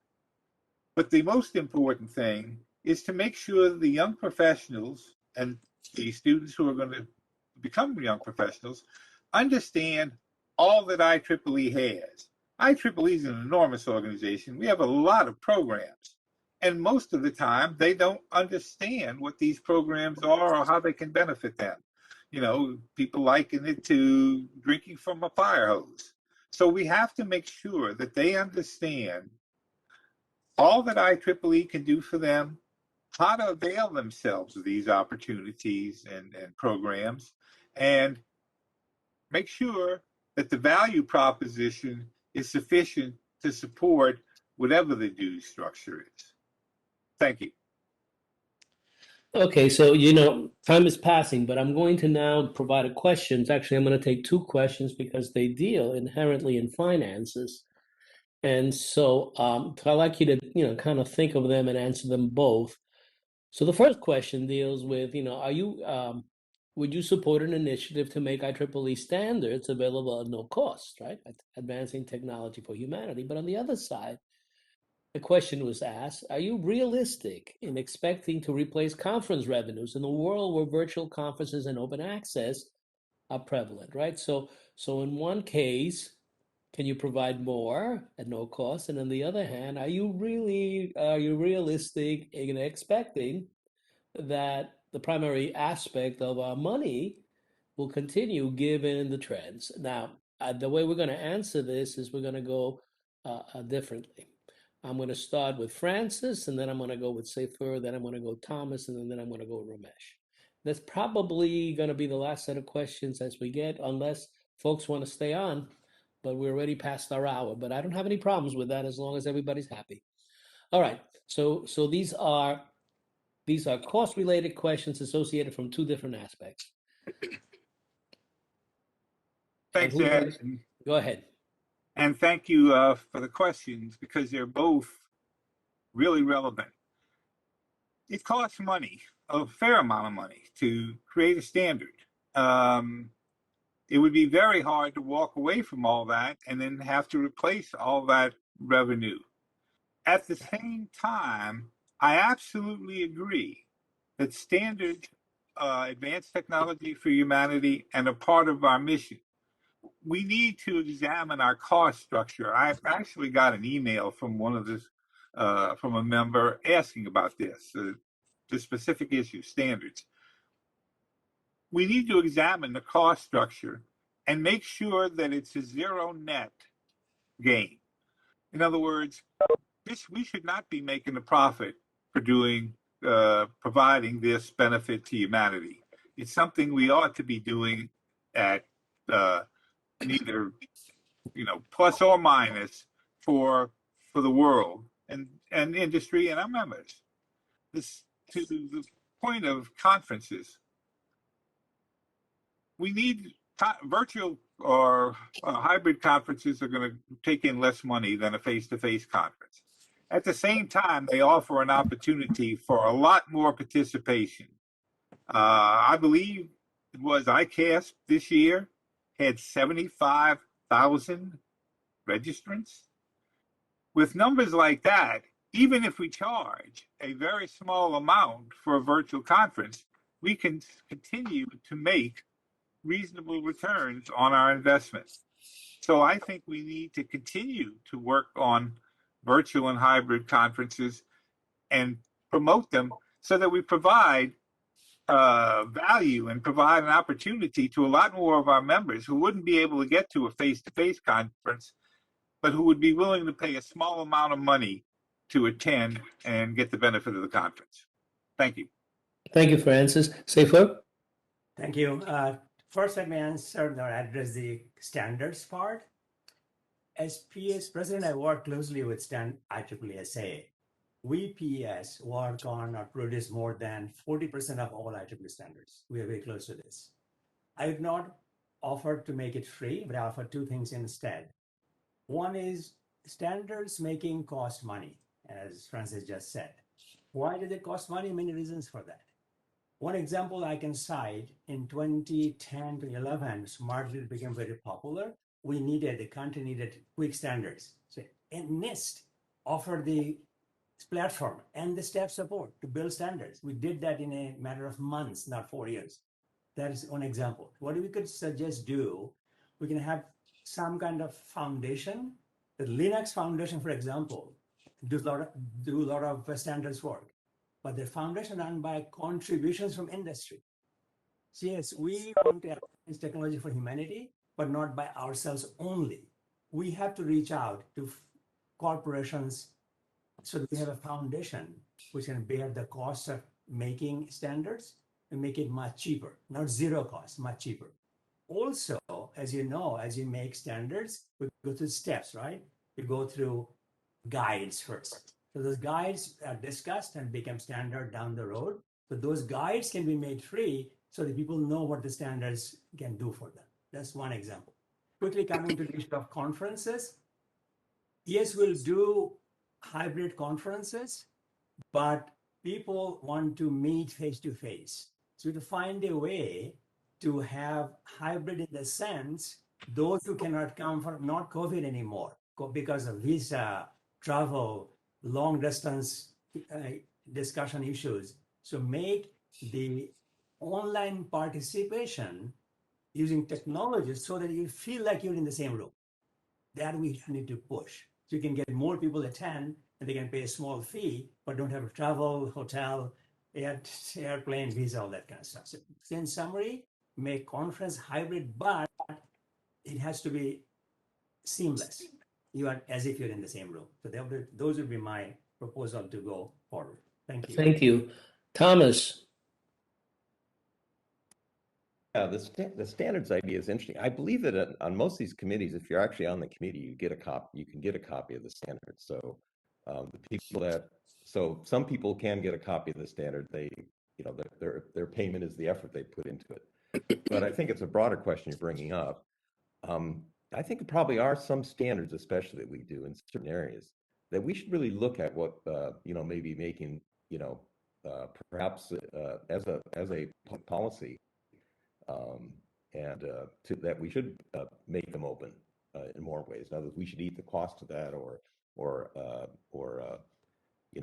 But the most important thing is to make sure the young professionals and the students who are going to become young professionals understand all that IEEE has. IEEE is an enormous organization. We have a lot of programs. And most of the time, they don't understand what these programs are or how they can benefit them. You know, people liken it to drinking from a fire hose. So we have to make sure that they understand all that IEEE can do for them, how to avail themselves of these opportunities and programs, and make sure that the value proposition is sufficient to support whatever the dues structure is. Thank you. Okay, so time is passing, but I'm going to now provide a questions. Actually, I'm going to take two questions because they deal inherently in finances. And so I'd like you to, kind of think of them and answer them both. So the first question deals with, would you support an initiative to make IEEE standards available at no cost, right? Advancing technology for humanity. But on the other side, the question was asked, are you realistic in expecting to replace conference revenues in a world where virtual conferences and open access are prevalent, right? So in one case, can you provide more at no cost? And on the other hand, are you realistic in expecting that the primary aspect of our money will continue given the trends? Now, the way we're going to answer this is we're going to go differently. I'm going to start with Francis, and then I'm going to go with Saifur, then I'm going to go Thomas, and then I'm going to go Ramesh. That's probably going to be the last set of questions as we get, unless folks want to stay on, but we're already past our hour. But I don't have any problems with that as long as everybody's happy. All right, so these are cost-related questions associated from two different aspects. Thanks, Ed. Go ahead. And thank you for the questions because they're both really relevant. It costs money, a fair amount of money, to create a standard. It would be very hard to walk away from all that and then have to replace all that revenue. At the same time, I absolutely agree that standards advance technology for humanity and are part of our mission. We need to examine our cost structure. I've actually got an email from from a member asking about this, the specific issue, standards. We need to examine the cost structure and make sure that it's a zero net gain. In other words, we should not be making a profit for providing this benefit to humanity. It's something we ought to be doing at neither plus or minus for the world and industry and our members. This to the point of conferences. We need virtual or hybrid conferences are going to take in less money than a face-to-face conference. At the same time, they offer an opportunity for a lot more participation. I believe it was ICASP this year had 75,000 registrants. With numbers like that, even if we charge a very small amount for a virtual conference, we can continue to make reasonable returns on our investments. So I think we need to continue to work on virtual and hybrid conferences and promote them so that we provide value and provide an opportunity to a lot more of our members who wouldn't be able to get to a face-to-face conference, but who would be willing to pay a small amount of money to attend and get the benefit of the conference. Thank you. Thank you, Francis. Saifur? Thank you. First, let me answer or address the standards part. As PS President, I work closely with IEEE. We PS work on or produce more than 40% of all IEEE standards. We are very close to this. I have not offered to make it free, but I offer two things instead. One is standards making cost money, as Francis just said. Why do they cost money? Many reasons for that. One example I can cite, in 2010 to 11, smart grid became very popular. The country needed quick standards. So, and NIST offered the platform and the staff support to build standards. We did that in a matter of months, not 4 years. That is one example. What we could suggest do, we can have some kind of foundation. The Linux Foundation, for example, do a lot of standards work, but the foundation run by contributions from industry. So yes, we want to advance technology for humanity, but not by ourselves only. We have to reach out to corporations so that we have a foundation which can bear the cost of making standards and make it much cheaper, not zero cost, much cheaper. Also, as you know, as you make standards, we go through steps, right? We go through guides first. So those guides are discussed and become standard down the road. So those guides can be made free so that people know what the standards can do for them. That's one example. Quickly coming to the issue of conferences. Yes, we'll do hybrid conferences, but people want to meet face to face. So to find a way to have hybrid in the sense, those who cannot come for not COVID anymore because of visa, travel, long distance discussion issues. So make the online participation using technology so that you feel like you're in the same room. That we need to push. So you can get more people attend and they can pay a small fee, but don't have to travel, hotel, airplane, visa, all that kind of stuff. So in summary, make conference hybrid, but it has to be seamless. You are as if you're in the same room. So those would be my proposal to go forward. Thank you. Thank you. Thomas. Yeah, the standards idea is interesting. I believe that on most of these committees, if you're actually on the committee, you can get a copy of the standard. So some people can get a copy of the standard. Their payment is the effort they put into it. But I think it's a broader question you're bringing up. I think there probably are some standards, especially that we do in certain areas, that we should really look at what maybe making perhaps as a policy. That we should make them open in more ways. Now that we should eat the cost of that, or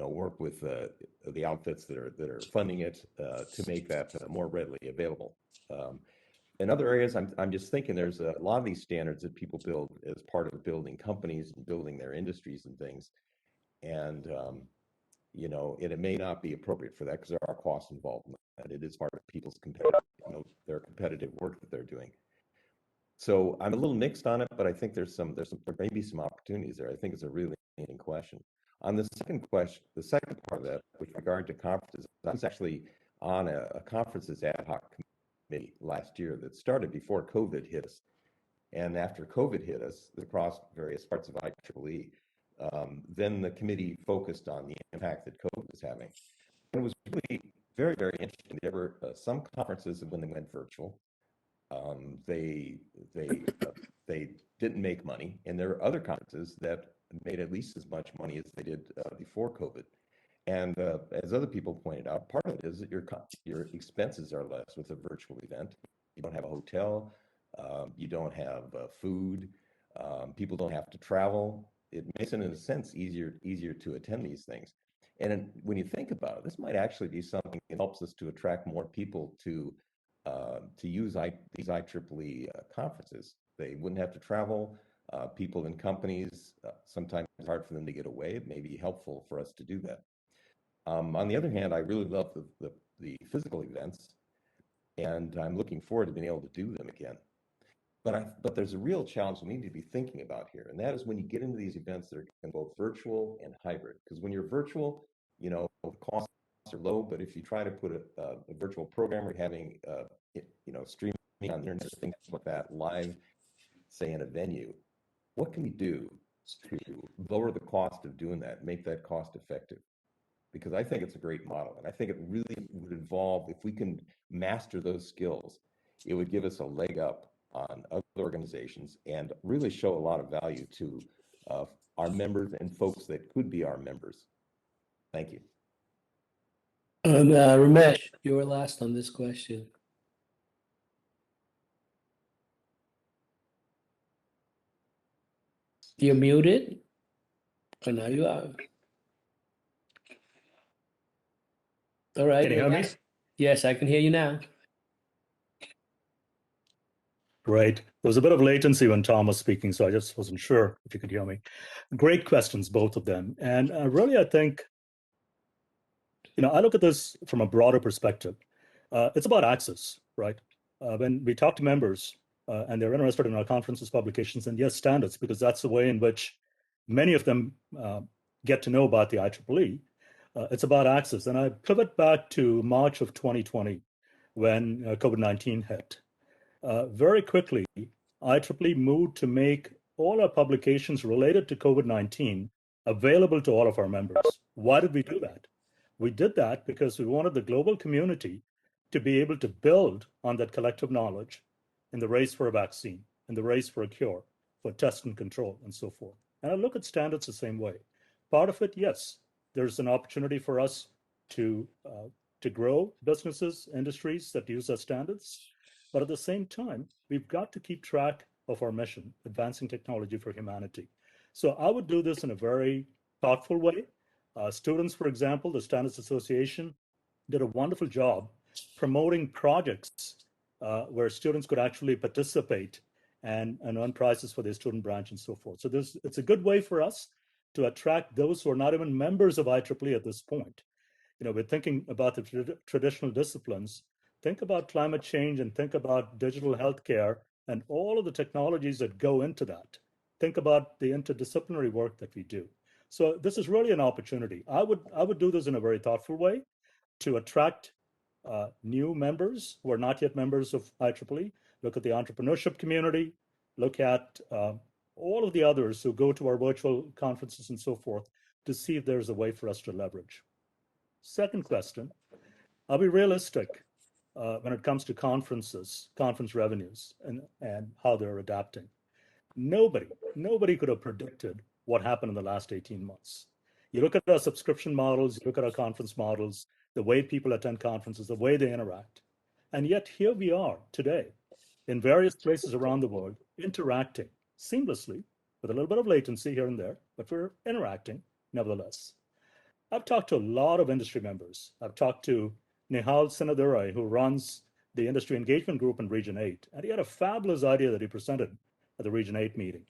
work with the outfits that are funding it to make that more readily available. In other areas, I'm just thinking there's a lot of these standards that people build as part of building companies and building their industries and things, and it may not be appropriate for that because there are costs involved in that. It is part of people's their competitive work that they're doing. So I'm a little mixed on it, but I think there may be some opportunities there. I think it's a really interesting question. On the second question, the second part of that, with regard to conferences, I was actually on a conferences ad hoc committee last year that started before COVID hit us. And after COVID hit us across various parts of IEEE, then the committee focused on the impact that COVID was having. And it was really very, very interesting. There were some conferences when they went virtual, they didn't make money, and there were other conferences that made at least as much money as they did before COVID. And as other people pointed out, part of it is that your expenses are less with a virtual event. You don't have a hotel, you don't have food, people don't have to travel. It makes it, in a sense, easier to attend these things. And when you think about it, this might actually be something that helps us to attract more people to use these IEEE conferences. They wouldn't have to travel. People in companies, sometimes it's hard for them to get away. It may be helpful for us to do that. On the other hand, I really love the physical events, and I'm looking forward to being able to do them again. But there's a real challenge we need to be thinking about here, and that is when you get into these events that are both virtual and hybrid. Because when you're virtual, the costs are low, but if you try to put a virtual program or having streaming on the internet, things like that, live, say in a venue, what can we do to lower the cost of doing that, make that cost effective? Because I think it's a great model, and I think it really would involve, if we can master those skills, it would give us a leg up on other organizations and really show a lot of value to our members and folks that could be our members. Thank you. Ramesh, you were last on this question. You're muted? Oh, now you are. All right. Can you hear me? Yes, I can hear you now. Great. There was a bit of latency when Tom was speaking, so I just wasn't sure if you could hear me. Great questions, both of them. And really, I think, I look at this from a broader perspective. It's about access, right? When we talk to members and they're interested in our conferences, publications, and yes, standards, because that's the way in which many of them get to know about the IEEE. It's about access. And I pivot back to March of 2020 when COVID-19 hit. Very quickly, IEEE moved to make all our publications related to COVID-19 available to all of our members. Why did we do that? We did that because we wanted the global community to be able to build on that collective knowledge in the race for a vaccine, in the race for a cure, for test and control, and so forth. And I look at standards the same way. Part of it, yes, there's an opportunity for us to grow businesses, industries that use our standards. But at the same time, we've got to keep track of our mission, advancing technology for humanity. So I would do this in a very thoughtful way. Students, for example, the Standards Association did a wonderful job promoting projects where students could actually participate and earn prizes for their student branch and so forth. So it's a good way for us to attract those who are not even members of IEEE at this point. We're thinking about the traditional disciplines. Think about climate change and think about digital healthcare and all of the technologies that go into that. Think about the interdisciplinary work that we do. So this is really an opportunity. I would do this in a very thoughtful way to attract new members who are not yet members of IEEE. Look at the entrepreneurship community. Look at all of the others who go to our virtual conferences and so forth to see if there's a way for us to leverage. Second question, are we realistic when it comes to conferences, conference revenues, and how they're adapting? Nobody could have predicted what happened in the last 18 months. You look at our subscription models, you look at our conference models, the way people attend conferences, the way they interact. And yet here we are today in various places around the world, interacting seamlessly with a little bit of latency here and there, but we're interacting nevertheless. I've talked to a lot of industry members. I've talked to Nihal Sinadurai, who runs the industry engagement group in Region 8, and he had a fabulous idea that he presented at the Region 8 meeting.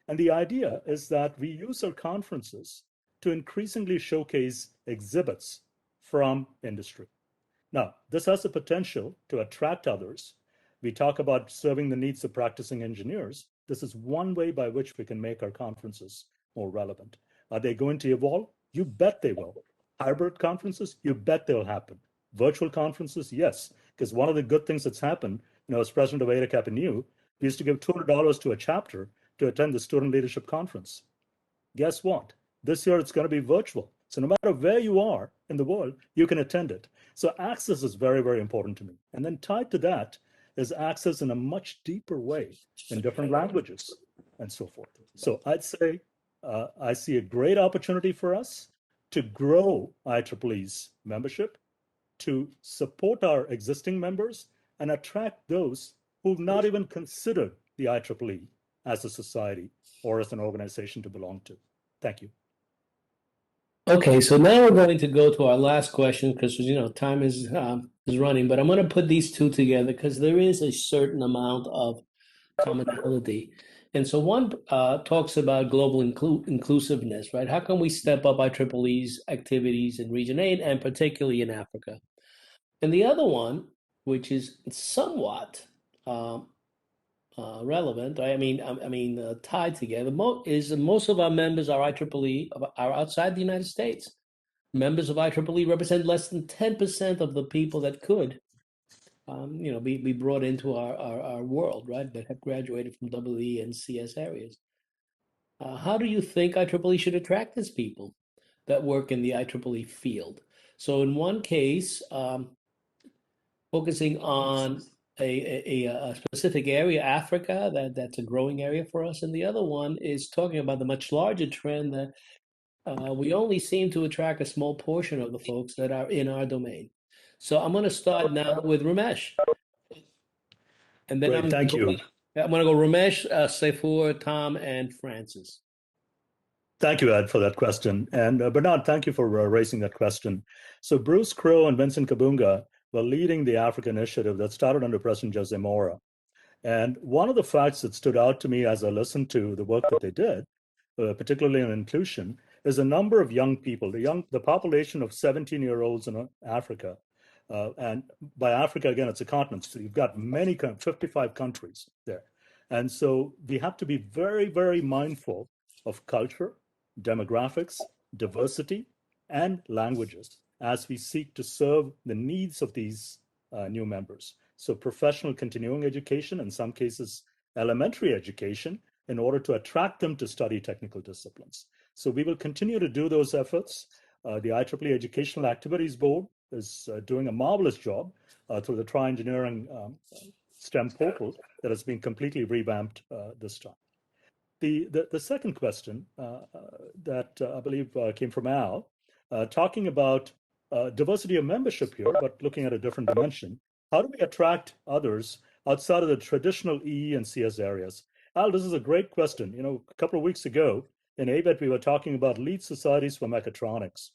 And the idea is that we use our conferences to increasingly showcase exhibits from industry. Now, this has the potential to attract others. We talk about serving the needs of practicing engineers. This is one way by which we can make our conferences more relevant. Are they going to evolve? You bet they will. Hybrid conferences, you bet they'll happen. Virtual conferences, yes, because one of the good things that's happened, as president of ADACAP and you, we used to give $200 to a chapter to attend the Student Leadership Conference. Guess what? This year it's going to be virtual. So no matter where you are in the world, you can attend it. So access is very, very important to me. And then tied to that is access in a much deeper way in different languages and so forth. So I'd say I see a great opportunity for us to grow IEEE's membership, to support our existing members, and attract those who've not even considered the IEEE as a society or as an organization to belong to. Thank you. Okay, so now we're going to go to our last question because time is running, but I'm going to put these two together because there is a certain amount of commonality. And so one talks about global inclusiveness, right? How can we step up IEEE's activities in Region 8 and particularly in Africa? And the other one, which is somewhat relevant, right? Tied together, is most of our members are IEEE are outside the United States. Members of IEEE represent less than 10% of the people that could be brought into our world, right? That have graduated from EE and CS areas. How do you think IEEE should attract these people that work in the IEEE field? So in one case, focusing on a specific area, Africa, that's a growing area for us. And the other one is talking about the much larger trend that we only seem to attract a small portion of the folks that are in our domain. So I'm going to start now with Ramesh. And then Great, thank you. I'm going to go Ramesh, Saifur, Tom, and Francis. Thank you, Ed, for that question. And Bernard, thank you for raising that question. So Bruce Crow and Vincent Kabunga were leading the Africa initiative that started under President Jose Mora. And one of the facts that stood out to me as I listened to the work that they did, particularly in inclusion, is a number of young people, the population of 17-year-olds in Africa. And by Africa, again, it's a continent. So you've got 55 countries there. And so we have to be very, very mindful of culture, demographics, diversity, and languages as we seek to serve the needs of these new members. So professional continuing education, in some cases, elementary education, in order to attract them to study technical disciplines. So we will continue to do those efforts. The IEEE Educational Activities Board is doing a marvelous job through the Try Engineering STEM portal that has been completely revamped this time. The second question that I believe came from Al, talking about diversity of membership here, but looking at a different dimension. How do we attract others outside of the traditional EE and CS areas? Al, this is a great question. You know, a couple of weeks ago in ABET, we were talking about lead societies for mechatronics.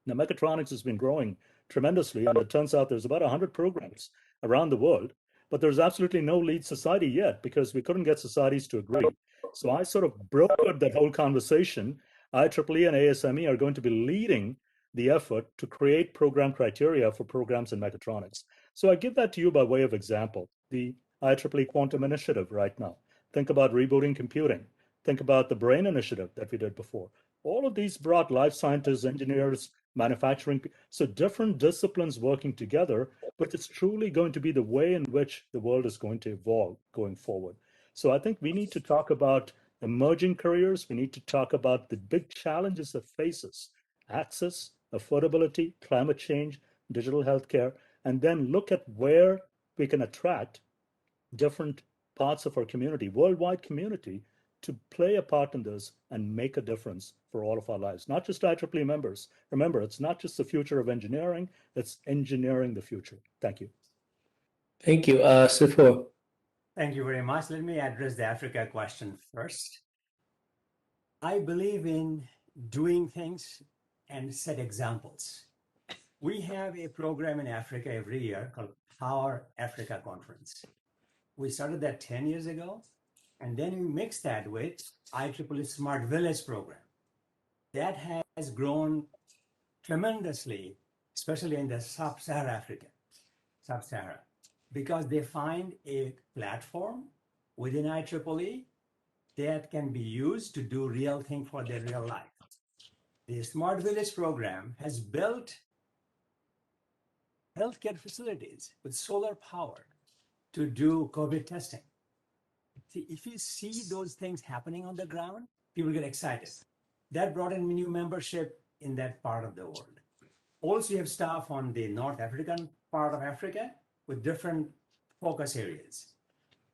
Now, mechatronics has been growing tremendously, and it turns out there's about 100 programs around the world, but there's absolutely no lead society yet because we couldn't get societies to agree. So I sort of brokered that whole conversation. IEEE and ASME are going to be leading the effort to create program criteria for programs in mechatronics. So I give that to you by way of example. The IEEE Quantum Initiative right now. Think about rebooting computing. Think about the BRAIN Initiative that we did before. All of these brought life scientists, engineers, manufacturing, so different disciplines working together, but it's truly going to be the way in which the world is going to evolve going forward. So I think we need to talk about emerging careers. We need to talk about the big challenges that face us: access, affordability, climate change, digital healthcare, and then look at where we can attract different parts of our community, worldwide community, to play a part in this and make a difference for all of our lives, not just IEEE members. Remember, it's not just the future of engineering, it's engineering the future. Thank you. Thank you, Saifur. Thank you very much. Let me address the Africa question first. I believe in doing things and set examples. We have a program in Africa every year called Power Africa Conference. We started that 10 years ago, and then we mixed that with IEEE Smart Village program. That has grown tremendously, especially in the Sub-Saharan Africa, Sub-Sahara, because they find a platform within IEEE that can be used to do real thing for their real life. The Smart Village program has built healthcare facilities with solar power to do COVID testing. See, if you see those things happening on the ground, people get excited. That brought in new membership in that part of the world. Also, you have staff on the North African part of Africa with different focus areas.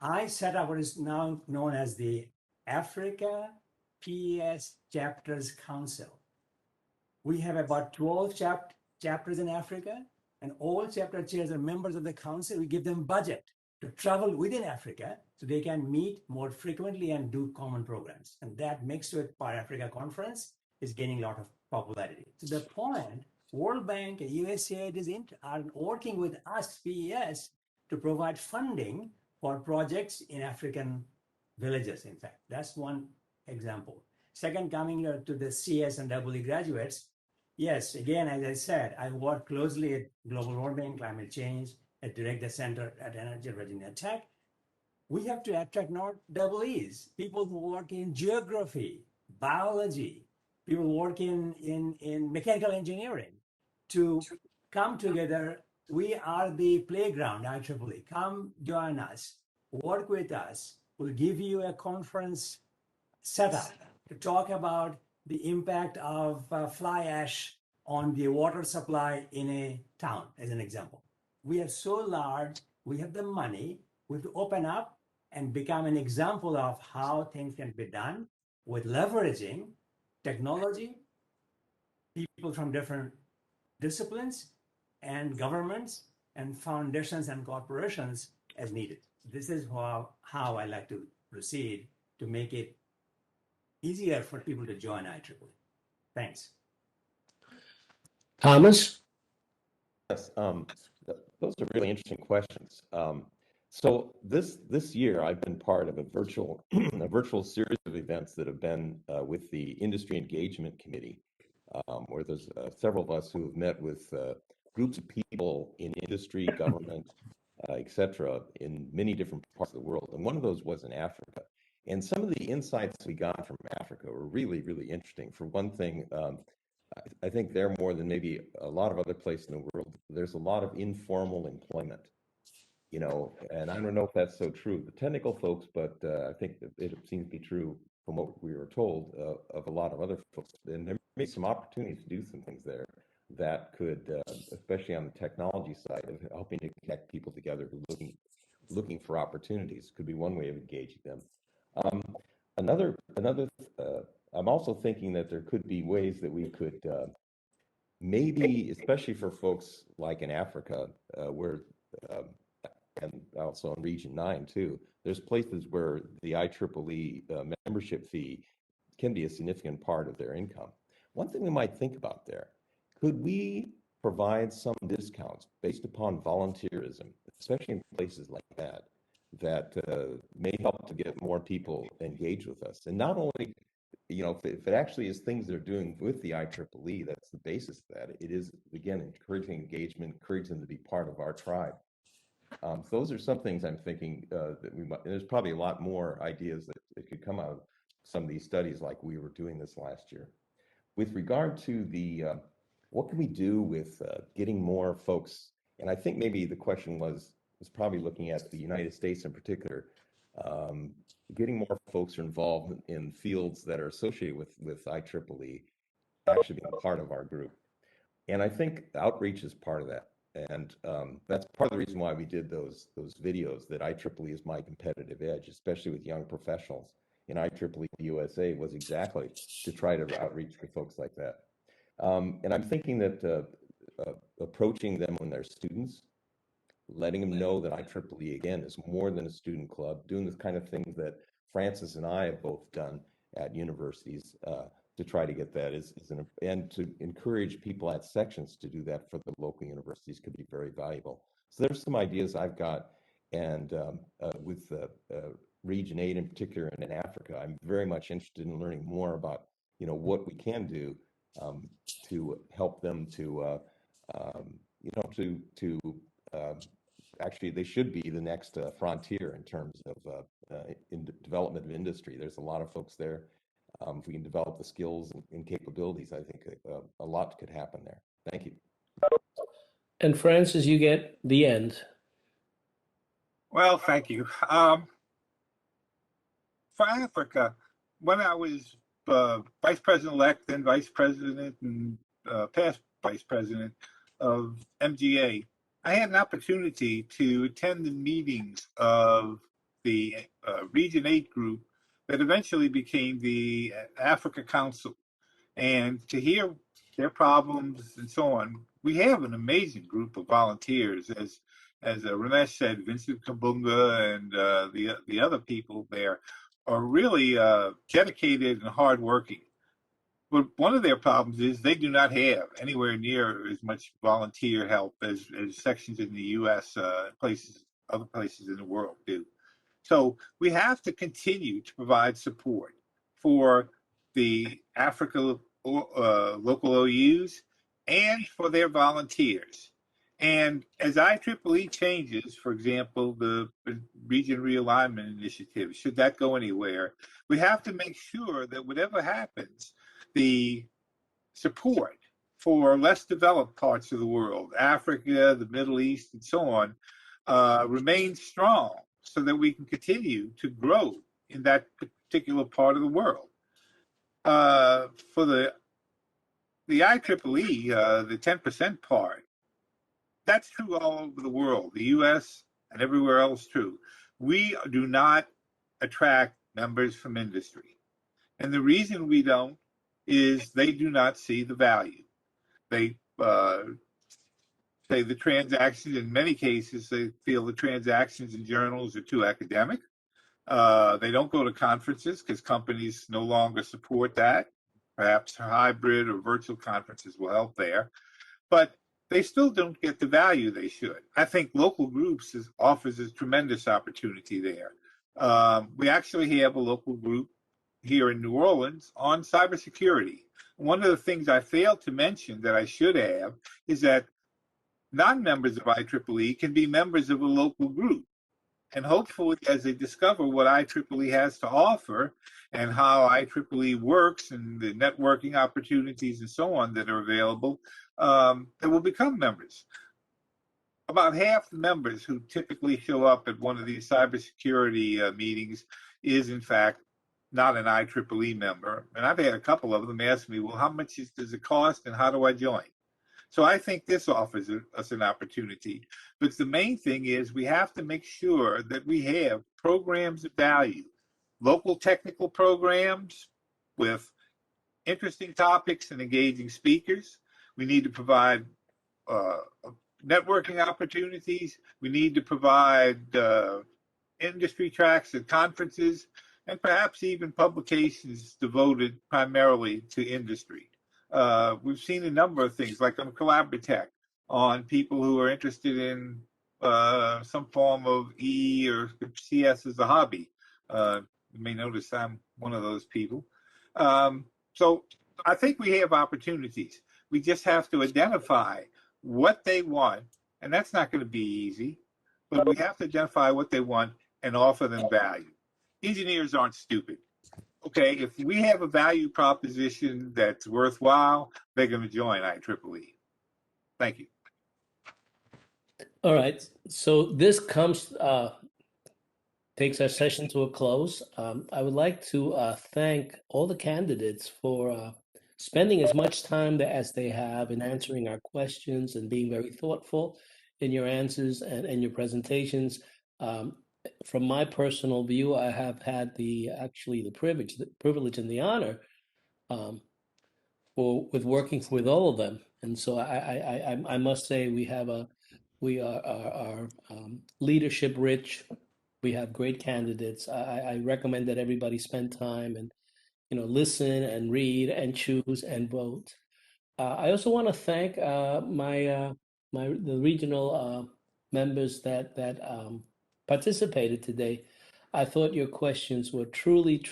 I set up what is now known as the Africa PES Chapters Council. We have about 12 chapters in Africa, and all chapter chairs are members of the council. We give them budget to travel within Africa so they can meet more frequently and do common programs. And that mixed with Power Africa Conference is gaining a lot of popularity. To the point, World Bank and USAID are working with us, PES, to provide funding for projects in African villages, in fact. That's one example. Second, coming to the CS and EE graduates, yes, again, as I said, I work closely at global warming, climate change, at Direct the Center at Energy Virginia Tech. We have to attract not EEs, people who work in geography, biology, people who work in mechanical engineering to come together. We are the playground, IEEE. Come join us, work with us. We'll give you a conference setup to talk about the impact of fly ash on the water supply in a town, as an example. We are so large, we have the money, we have to open up and become an example of how things can be done with leveraging technology, people from different disciplines and governments and foundations and corporations as needed. This is how I like to proceed to make it easier for people to join IEEE. Thanks. Thomas? Yes, those are really interesting questions. So this year, I've been part of a virtual a virtual series of events that have been with the Industry Engagement Committee, where there's several of us who have met with groups of people in industry, government, etc., in many different parts of the world. And one of those was in Africa. And some of the insights we got from Africa were really, really interesting. For one thing, I think there more than maybe a lot of other places in the world, there's a lot of informal employment, and I don't know if that's so true, the technical folks, but I think it seems to be true from what we were told of a lot of other folks. And there may be some opportunities to do some things there that could, especially on the technology side, of helping to connect people together who are looking for opportunities, could be one way of engaging them. Another, I'm also thinking that there could be ways that we could maybe, especially for folks like in Africa, where and also in Region 9 too, there's places where the IEEE membership fee can be a significant part of their income. One thing we might think about there, could we provide some discounts based upon volunteerism, especially in places like that, that may help to get more people engaged with us? And not only, if it actually is things they're doing with the IEEE, that's the basis of that. It is, again, encouraging engagement, encouraging them to be part of our tribe. So those are some things I'm thinking that we might, and there's probably a lot more ideas that could come out of some of these studies like we were doing this last year. With regard to the, what can we do with getting more folks, and I think maybe the question was probably looking at the United States in particular, getting more folks involved in fields that are associated with IEEE actually being part of our group. And I think outreach is part of that. And that's part of the reason why we did those videos, that IEEE is my competitive edge, especially with young professionals in IEEE USA, was exactly to try to outreach for folks like that. And I'm thinking that approaching them when they're students, letting them know that IEEE, again, is more than a student club, doing the kind of things that Francis and I have both done at universities to try to get that and to encourage people at sections to do that for the local universities could be very valuable. So there's some ideas I've got, and with Region 8 in particular, and in Africa, I'm very much interested in learning more about what we can do to help them to actually, they should be the next frontier in terms of in development of industry. There's a lot of folks there. If we can develop the skills and capabilities, I think a lot could happen there. Thank you. And Francis, you get the end. Well, thank you. For Africa, when I was Vice President-Elect, then Vice President, and past Vice President of MGA, I had an opportunity to attend the meetings of the Region 8 group that eventually became the Africa Council, and to hear their problems and so on. We have an amazing group of volunteers, as Ramesh said, Vincent Kabunga and the other people there are really dedicated and hardworking. But one of their problems is they do not have anywhere near as much volunteer help as sections in the U.S., other places in the world do. So we have to continue to provide support for the Africa local OUs and for their volunteers. And as IEEE changes, for example, the Region Realignment Initiative, should that go anywhere, we have to make sure that whatever happens, the support for less developed parts of the world, Africa, the Middle East, and so on, remains strong so that we can continue to grow in that particular part of the world. For the IEEE, the 10% part, that's true all over the world, the US and everywhere else too. We do not attract members from industry. And the reason we don't is they do not see the value. They say the transactions, in many cases, they feel the transactions in journals are too academic. They don't go to conferences because companies no longer support that. Perhaps hybrid or virtual conferences will help there. But they still don't get the value they should. I think local groups offers a tremendous opportunity there. We actually have a local group here in New Orleans on cybersecurity. One of the things I failed to mention that I should have is that non-members of IEEE can be members of a local group. And hopefully, as they discover what IEEE has to offer and how IEEE works and the networking opportunities and so on that are available, they will become members. About half the members who typically show up at one of these cybersecurity meetings is, in fact, not an IEEE member. And I've had a couple of them ask me, well, how much does it cost and how do I join? So I think this offers us an opportunity. But the main thing is we have to make sure that we have programs of value, local technical programs with interesting topics and engaging speakers. We need to provide networking opportunities. We need to provide industry tracks at conferences, and perhaps even publications devoted primarily to industry. We've seen a number of things, like on Collaboratech, on people who are interested in some form of E or CS as a hobby. You may notice I'm one of those people. So I think we have opportunities. We just have to identify what they want, and that's not going to be easy, but we have to identify what they want and offer them value. Engineers aren't stupid. Okay, if we have a value proposition that's worthwhile, they're going to join IEEE. Thank you. All right, so this takes our session to a close. I would like to thank all the candidates for spending as much time as they have in answering our questions and being very thoughtful in your answers and your presentations. From my personal view, I have had the privilege and the honor with working with all of them, and so I must say we are leadership rich. We have great candidates. I recommend that everybody spend time and listen and read and choose and vote. I also want to thank the regional members that participated today. I thought your questions were truly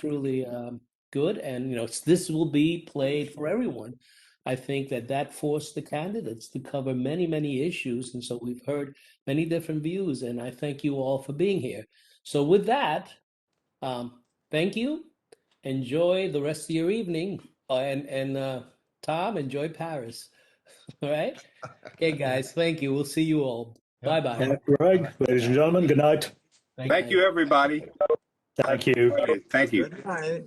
good, and this will be played for everyone. I think that forced the candidates to cover many issues, and so we've heard many different views, and I thank you all for being here. So with that, thank you. Enjoy the rest of your evening, and Tom, enjoy Paris. All right? Okay, guys, thank you. We'll see you all. Yep. Bye-bye. Greg, ladies and gentlemen, good night. Thank you, everybody. Thank you. Thank you. Good night.